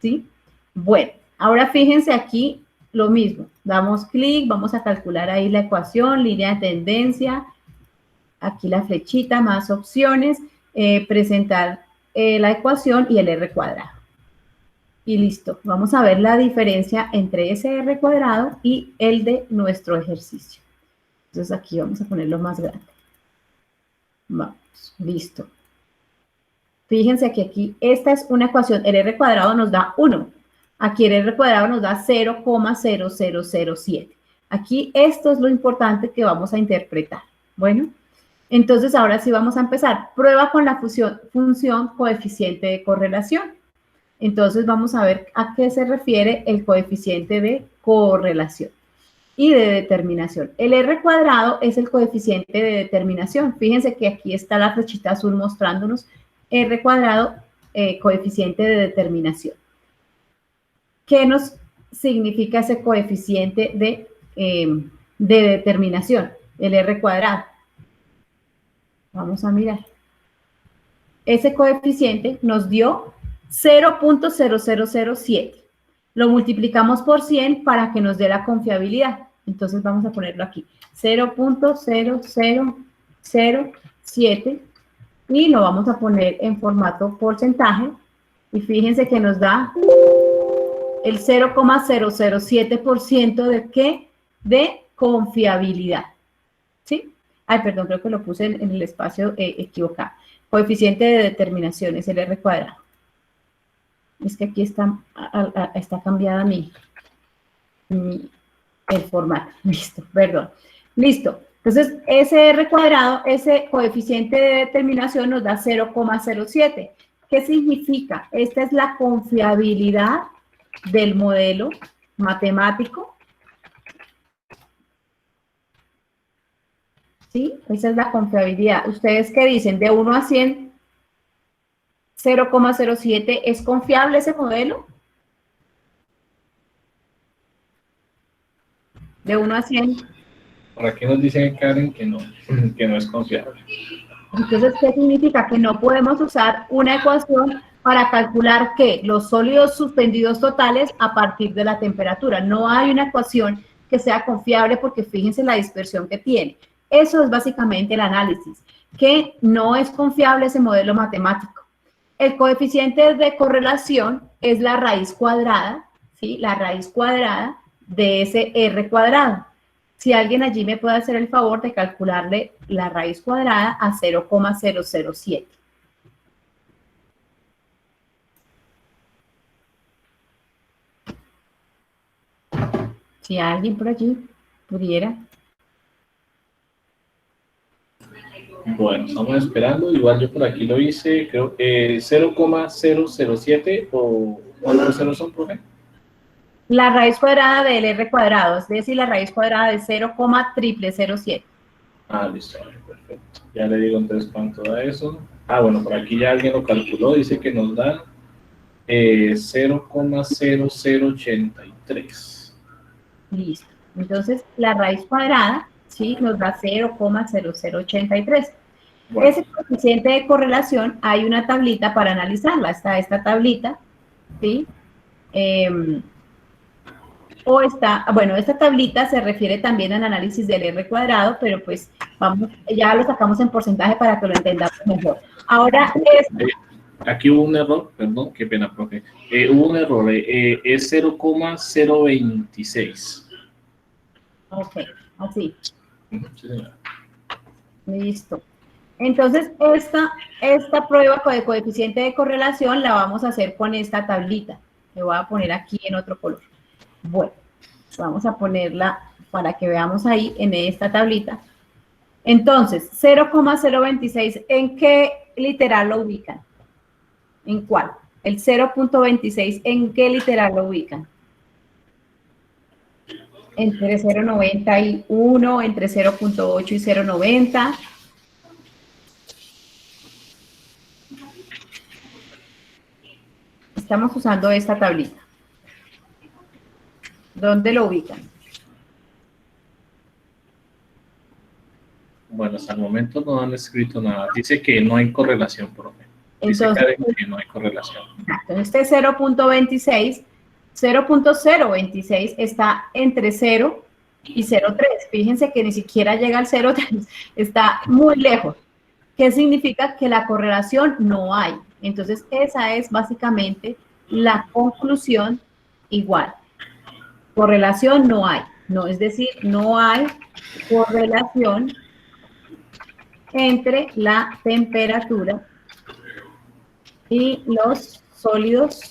¿Sí? Bueno, ahora fíjense aquí lo mismo. Damos clic, vamos a calcular ahí la ecuación, línea de tendencia. Aquí la flechita, más opciones, presentar la ecuación y el R cuadrado. Y listo. Vamos a ver la diferencia entre ese R cuadrado y el de nuestro ejercicio. Entonces, aquí vamos a ponerlo más grande. Vamos, listo. Fíjense que aquí esta es una ecuación, el R cuadrado nos da 1. Aquí el R cuadrado nos da 0,0007. Aquí esto es lo importante que vamos a interpretar. Bueno, entonces ahora sí vamos a empezar. Prueba con la función coeficiente de correlación. Entonces vamos a ver a qué se refiere el coeficiente de correlación y de determinación. El R cuadrado es el coeficiente de determinación. Fíjense que aquí está la flechita azul mostrándonos R cuadrado, coeficiente de determinación. ¿Qué nos significa ese coeficiente de determinación? El R cuadrado. Vamos a mirar. Ese coeficiente nos dio 0.0007. Lo multiplicamos por 100 para que nos dé la confiabilidad. Entonces vamos a ponerlo aquí. 0.0007 y lo vamos a poner en formato porcentaje. Y fíjense que nos da el 0,007% de ¿qué? De confiabilidad. ¿Sí? Perdón, creo que lo puse en el espacio equivocado. Coeficiente de determinación es el R cuadrado. Es que aquí está cambiada el formato. Listo, perdón. Listo. Entonces, ese R cuadrado, ese coeficiente de determinación nos da 0,07. ¿Qué significa? Esta es la confiabilidad del modelo matemático. ¿Sí? Esa es la confiabilidad. ¿Ustedes qué dicen? De 1 a 100, 0,07. ¿Es confiable ese modelo? De 1 a 100. Por aquí nos dicen, Karen, que no es confiable. Entonces, ¿qué significa? Que no podemos usar una ecuación para calcular ¿qué? Los sólidos suspendidos totales a partir de la temperatura. No hay una ecuación que sea confiable porque fíjense la dispersión que tiene. Eso es básicamente el análisis, que no es confiable ese modelo matemático. El coeficiente de correlación es la raíz cuadrada, ¿sí? La raíz cuadrada de ese R cuadrado. Si alguien allí me puede hacer el favor de calcularle la raíz cuadrada a 0,007. Si alguien por allí pudiera. Bueno, estamos esperando. Igual yo por aquí lo hice, creo que 0,007 o ¿cuántos ceros son, profe? La raíz cuadrada del R cuadrado, es decir, la raíz cuadrada de 0,007. Listo, perfecto. Ya le digo entonces cuánto da eso. Bueno, por aquí ya alguien lo calculó, dice que nos da 0,0083. Listo. Entonces, la raíz cuadrada, ¿sí? Nos da 0,0083. Bueno. Ese coeficiente de correlación, hay una tablita para analizarla. Está esta tablita, ¿sí? O está, bueno, esta tablita se refiere también al análisis del R cuadrado, pero pues vamos, ya lo sacamos en porcentaje para que lo entendamos mejor. Ahora, aquí hubo un error, perdón, qué pena, profe. Hubo un error, es 0,026. ok, así, Sí, señora. listo. Entonces, esta prueba de coeficiente de correlación la vamos a hacer con esta tablita. Le voy a poner aquí en otro color. Bueno, vamos a ponerla para que veamos ahí en esta tablita. Entonces, 0,026, ¿en qué literal lo ubican? ¿En cuál? El 0.26, ¿en qué literal lo ubican? Entre 0.91, entre 0.8 y 0.90. Estamos usando esta tablita. ¿Dónde lo ubican? Bueno, hasta el momento no han escrito nada. Dice que no hay correlación, profe. Dice Entonces, Karen que no hay correlación. este 0.26, 0.026 está entre 0 y 0.3. Fíjense que ni siquiera llega al 0.3, está muy lejos. ¿Qué significa? Que la correlación no hay. Entonces, esa es básicamente la conclusión igual. Correlación no hay. No, es decir, no hay correlación entre la temperatura y los sólidos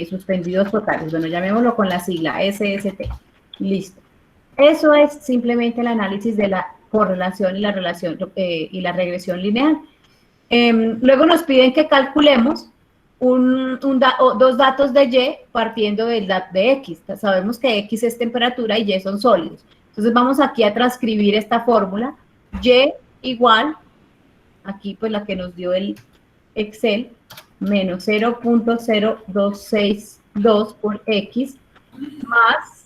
suspendidos totales. Bueno, llamémoslo con la sigla SST. Listo. Eso es simplemente el análisis de la correlación y la relación y la regresión lineal. Luego nos piden que calculemos dos datos de Y partiendo de X. Sabemos que X es temperatura y Y son sólidos. Entonces vamos aquí a transcribir esta fórmula. Y igual, aquí pues la que nos dio el Excel, menos 0.0262 por X más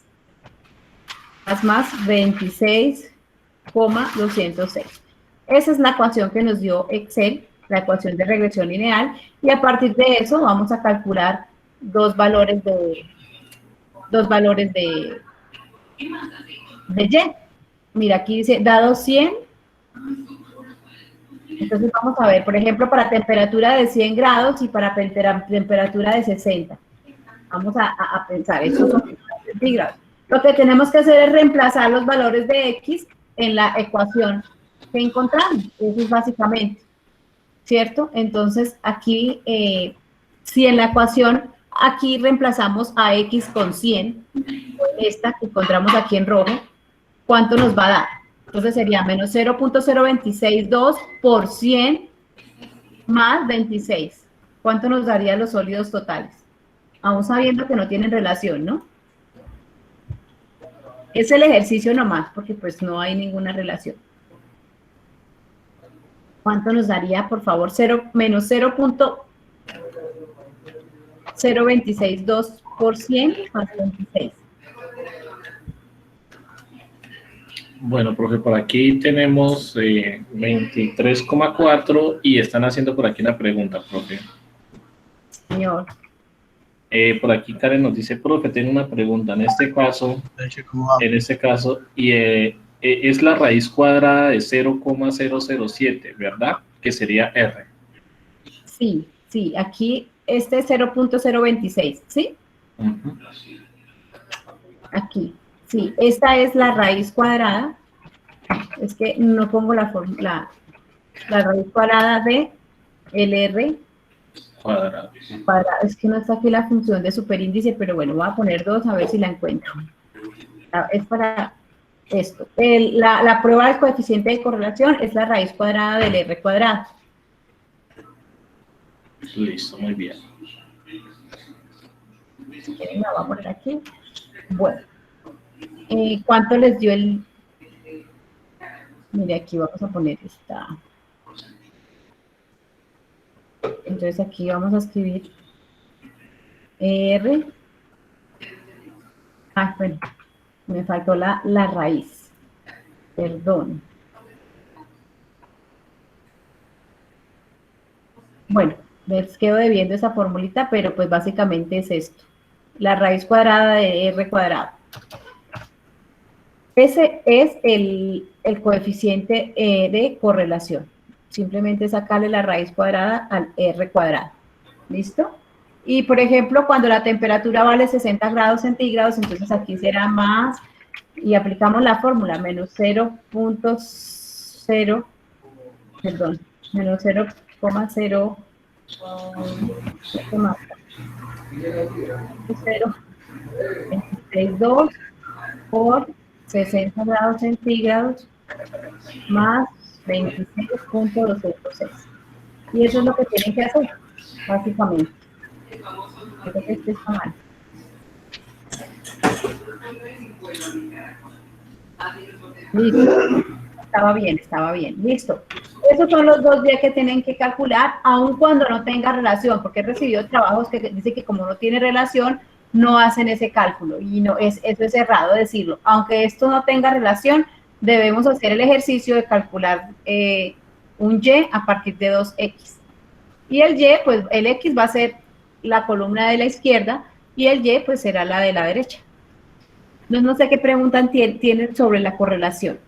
26,206. Esa es la ecuación que nos dio Excel, la ecuación de regresión lineal, y a partir de eso vamos a calcular dos valores de Y. Mira, aquí dice, dado 100, entonces vamos a ver, por ejemplo, para temperatura de 100 grados y para temperatura de 60. Vamos a pensar, estos son centígrados. Lo que tenemos que hacer es reemplazar los valores de X en la ecuación que encontramos. Eso es básicamente, ¿cierto? Entonces, aquí, si en la ecuación, aquí reemplazamos a X con 100, esta que encontramos aquí en rojo, ¿cuánto nos va a dar? Entonces sería menos 0.0262 por 100 más 26. ¿Cuánto nos darían los sólidos totales? Aún sabiendo que no tienen relación, ¿no? Es el ejercicio nomás, porque pues no hay ninguna relación. ¿Cuánto nos daría, por favor? Menos 0.0262 por 100 más 26. Bueno, profe, por aquí tenemos 23,4 y están haciendo por aquí una pregunta, profe. Señor. Por aquí Karen nos dice, profe, tengo una pregunta. En este caso, es la raíz cuadrada de 0,007, ¿verdad? Que sería R. Sí, sí, aquí este es 0.026, ¿sí? Uh-huh. Aquí, sí, esta es la raíz cuadrada. Es que no pongo la raíz cuadrada de LR Cuadrado. Es que no está aquí la función de superíndice, pero bueno, voy a poner 2 a ver si la encuentro. Es para esto. La prueba del coeficiente de correlación es la raíz cuadrada del R cuadrado. Listo, muy bien. Si quieren, la voy a poner aquí. Bueno, ¿cuánto les dio el...? Mire, aquí vamos a poner esta. Entonces aquí vamos a escribir R. Bueno, me faltó la raíz. Perdón. Bueno, les quedo debiendo esa formulita, pero pues básicamente es esto. La raíz cuadrada de R cuadrado. Ese es el coeficiente de correlación. Simplemente sacarle la raíz cuadrada al R cuadrado. ¿Listo? Y, por ejemplo, cuando la temperatura vale 60 grados centígrados, entonces aquí será más, y aplicamos la fórmula, menos 0.0, perdón, menos 0,0, 0.26 por 60 grados centígrados más 26.206. Y eso es lo que tienen que hacer, básicamente. Creo que este está mal. Listo. Estaba bien. Listo. Esos son los 2 días que tienen que calcular, aun cuando no tenga relación, porque he recibido trabajos que dicen que como no tiene relación, no hacen ese cálculo. Y no, eso es errado decirlo. Aunque esto no tenga relación, debemos hacer el ejercicio de calcular un y a partir de 2x. Y el y, pues el x va a ser la columna de la izquierda y el y, pues será la de la derecha. No sé qué preguntan tienen sobre la correlación.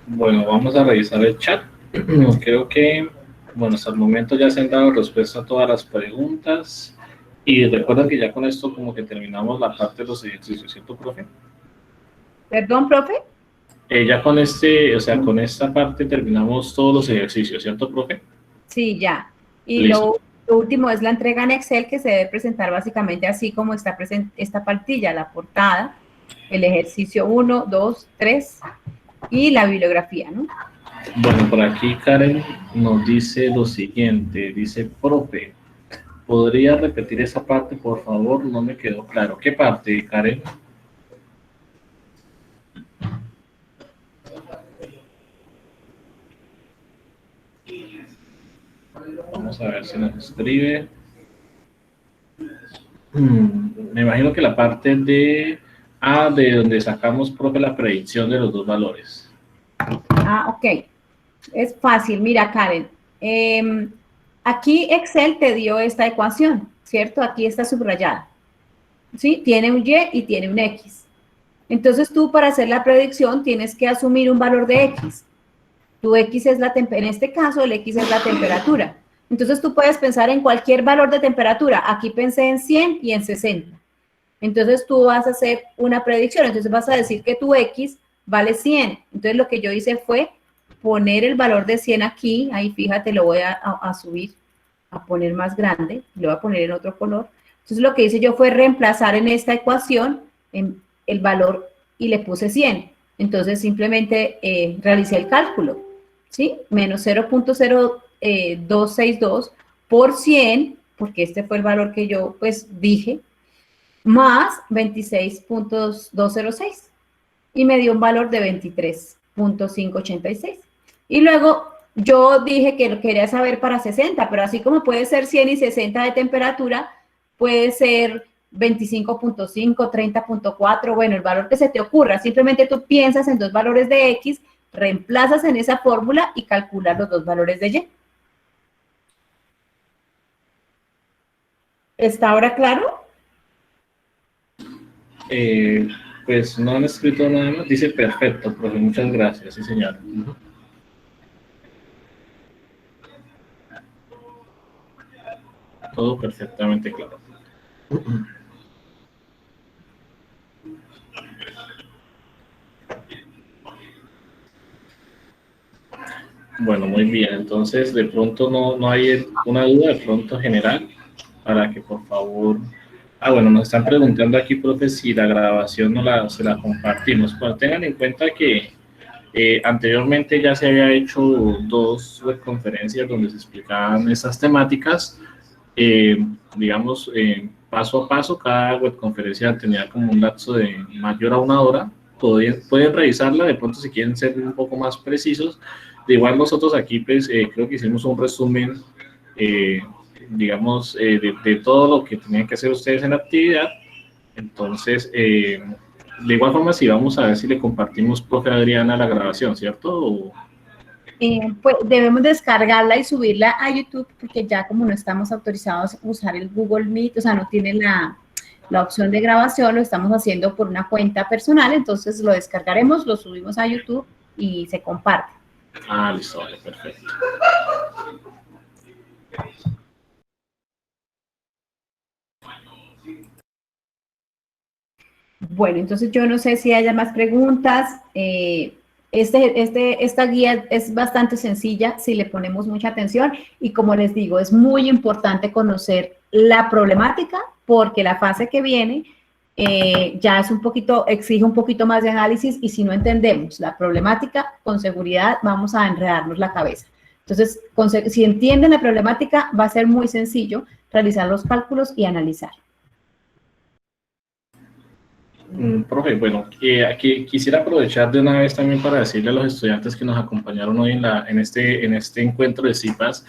Bueno, vamos a revisar el chat. Creo que, bueno, hasta el momento ya se han dado respuesta a todas las preguntas. Y recuerden que ya con esto como que terminamos la parte de los ejercicios, ¿cierto, profe? ¿Perdón, profe? Ya con o sea, con esta parte terminamos todos los ejercicios, ¿cierto, profe? Sí, ya. Y lo último es la entrega en Excel, que se debe presentar básicamente así como está esta partilla, la portada, el ejercicio 1, 2, 3 y la bibliografía, ¿no? Bueno, por aquí Karen nos dice lo siguiente, dice, profe, ¿podría repetir esa parte, por favor? No me quedó claro. ¿Qué parte, Karen? Vamos a ver si nos escribe. Me imagino que la parte de donde sacamos, profe, la predicción de los 2 valores. Ok. Es fácil. Mira, Karen. Aquí Excel te dio esta ecuación, ¿cierto? Aquí está subrayada. ¿Sí? Tiene un y y tiene un x. Entonces tú, para hacer la predicción, tienes que asumir un valor de x. Tu x es en este caso, el x es la temperatura. Entonces tú puedes pensar en cualquier valor de temperatura. Aquí pensé en 100 y en 60. Entonces tú vas a hacer una predicción. Entonces vas a decir que tu x vale 100. Entonces lo que yo hice fue poner el valor de 100 aquí. Ahí fíjate, lo voy a subir, a poner más grande. Lo voy a poner en otro color. Entonces lo que hice yo fue reemplazar en esta ecuación en el valor y le puse 100. Entonces simplemente realicé el cálculo, ¿sí? Menos 0.0262 por 100, porque este fue el valor que yo pues dije, más 26.206. Y me dio un valor de 23.586. Y luego yo dije que lo quería saber para 60, pero así como puede ser 100 y 60 de temperatura, puede ser 25.5, 30.4, bueno, el valor que se te ocurra. Simplemente tú piensas en 2 valores de X, reemplazas en esa fórmula y calculas los 2 valores de Y. ¿Está ahora claro? Pues no han escrito nada más. Dice perfecto, profe, muchas gracias, sí, señor. Todo perfectamente claro. Bueno, muy bien. Entonces, de pronto no hay una duda, de pronto general, para que por favor... bueno, nos están preguntando aquí, profe, si la grabación se la compartimos. Bueno, tengan en cuenta que anteriormente ya se había hecho 2 webconferencias donde se explicaban esas temáticas. Digamos, paso a paso, cada webconferencia tenía como un lapso de mayor a 1 hora. Pueden revisarla, de pronto si quieren ser un poco más precisos. De igual nosotros aquí, pues, creo que hicimos un resumen, digamos, de todo lo que tenían que hacer ustedes en la actividad. Entonces, de igual forma, si vamos a ver si le compartimos, profe Adriana, la grabación, ¿cierto? Pues debemos descargarla y subirla a YouTube porque ya como no estamos autorizados a usar el Google Meet, o sea, no tiene la opción de grabación, lo estamos haciendo por una cuenta personal, entonces lo descargaremos, lo subimos a YouTube y se comparte. Ah, listo, vale, perfecto. Bueno, entonces yo no sé si haya más preguntas. Esta guía es bastante sencilla si le ponemos mucha atención y como les digo, es muy importante conocer la problemática porque la fase que viene ya es exige un poquito más de análisis y si no entendemos la problemática, con seguridad vamos a enredarnos la cabeza. Entonces, si entienden la problemática, va a ser muy sencillo realizar los cálculos y analizar. Profe, bueno, aquí quisiera aprovechar de una vez también para decirle a los estudiantes que nos acompañaron hoy en este encuentro de CIPAS,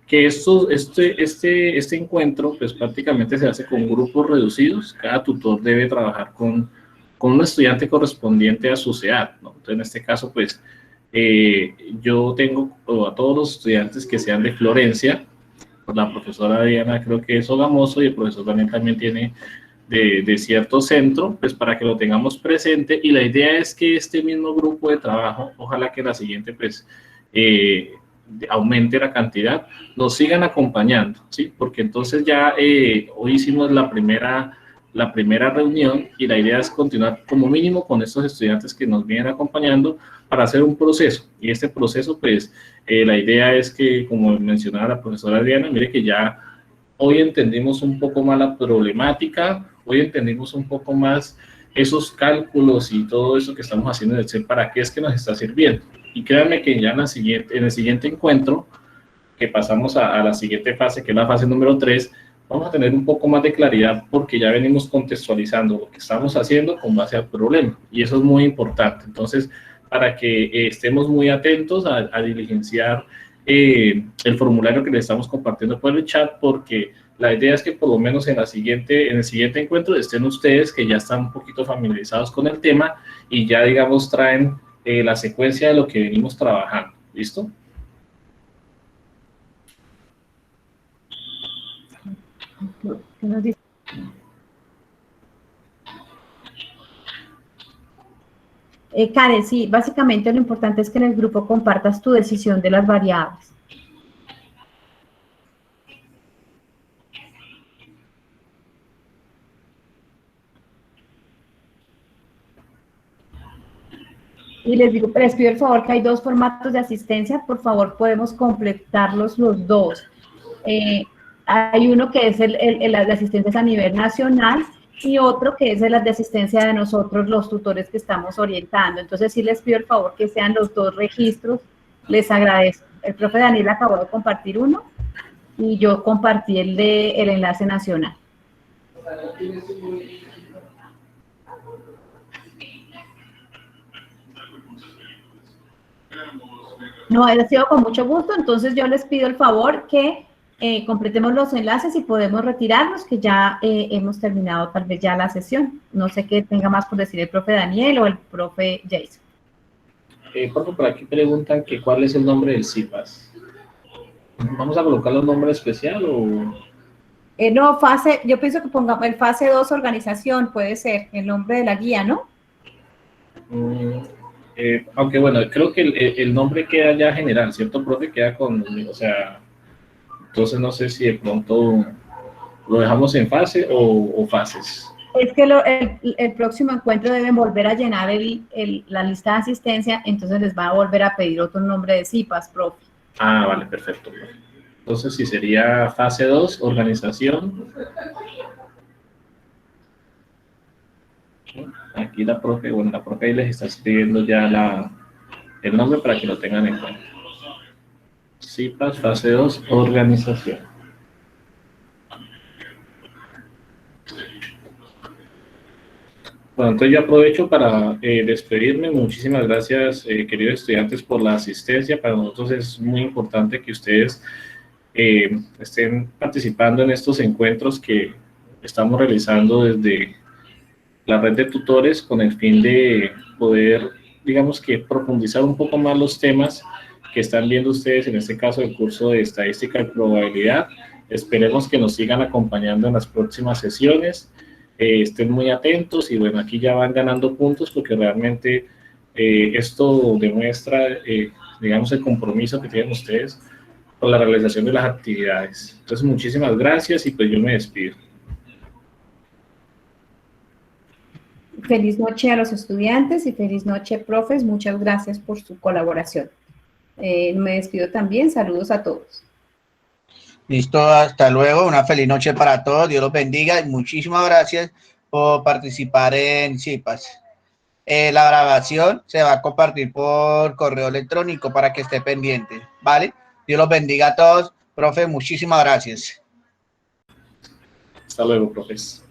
que este encuentro pues prácticamente se hace con grupos reducidos. Cada tutor debe trabajar con un estudiante correspondiente a su CEAT, ¿no? Entonces, en este caso, pues, yo tengo a todos los estudiantes que sean de Florencia, pues, la profesora Diana creo que es Sogamoso y el profesor Daniel también tiene de cierto centro, pues para que lo tengamos presente, y la idea es que este mismo grupo de trabajo, ojalá que la siguiente pues aumente la cantidad, nos sigan acompañando, ¿sí? Porque entonces ya hoy hicimos la primera reunión y la idea es continuar como mínimo con estos estudiantes que nos vienen acompañando para hacer un proceso, y este proceso pues la idea es que, como mencionaba la profesora Adriana, mire que ya hoy entendimos un poco más la problemática, hoy entendimos un poco más esos cálculos y todo eso que estamos haciendo en Excel, para qué es que nos está sirviendo. Y créanme que ya en el siguiente encuentro, que pasamos a la siguiente fase, que es la fase número 3, vamos a tener un poco más de claridad porque ya venimos contextualizando lo que estamos haciendo con base al problema. Y eso es muy importante. Entonces, para que estemos muy atentos a diligenciar el formulario que les estamos compartiendo por el chat, porque la idea es que por lo menos en el siguiente encuentro estén ustedes que ya están un poquito familiarizados con el tema y ya, digamos, traen la secuencia de lo que venimos trabajando. ¿Listo? ¿Qué nos dice? Karen, sí, básicamente lo importante es que en el grupo compartas tu decisión de las variables. Y les pido el favor que hay 2 formatos de asistencia, por favor podemos completarlos los 2. Hay uno que es el de asistencias a nivel nacional y otro que es el de asistencia de nosotros, los tutores que estamos orientando. Entonces sí les pido el favor que sean los 2 registros, les agradezco. El profe Daniel acabó de compartir uno y yo compartí el enlace nacional. No, ha sido con mucho gusto, entonces yo les pido el favor que completemos los enlaces y podemos retirarnos, que ya hemos terminado tal vez ya la sesión. No sé qué tenga más por decir el profe Daniel o el profe Jason. Por aquí preguntan que cuál es el nombre del CIPAS. ¿Vamos a colocarle un nombre especial o...? No, yo pienso que pongamos el fase 2 organización, puede ser el nombre de la guía, ¿no? Aunque bueno, creo que el nombre queda ya general, ¿cierto, profe? Queda con, o sea, entonces no sé si de pronto lo dejamos en fase o fases. Es que el próximo encuentro deben volver a llenar la lista de asistencia, entonces les va a volver a pedir otro nombre de CIPAS, profe. Ah, vale, perfecto, profe. Entonces sí sería fase 2, organización. Aquí la profe ahí les está escribiendo ya el nombre para que lo tengan en cuenta. CIPAS, fase 2, organización. Bueno, entonces yo aprovecho para despedirme. Muchísimas gracias, queridos estudiantes, por la asistencia. Para nosotros es muy importante que ustedes estén participando en estos encuentros que estamos realizando desde la red de tutores con el fin de poder, digamos que, profundizar un poco más los temas que están viendo ustedes, en este caso el curso de estadística y probabilidad. Esperemos que nos sigan acompañando en las próximas sesiones, estén muy atentos y bueno, aquí ya van ganando puntos porque realmente esto demuestra, digamos, el compromiso que tienen ustedes con la realización de las actividades. Entonces, muchísimas gracias y pues yo me despido. Feliz noche a los estudiantes y feliz noche, profes. Muchas gracias por su colaboración. Me despido también. Saludos a todos. Listo, hasta luego. Una feliz noche para todos. Dios los bendiga y muchísimas gracias por participar en CIPAS. La grabación se va a compartir por correo electrónico para que esté pendiente, ¿vale? Dios los bendiga a todos. Profe, muchísimas gracias. Hasta luego, profes.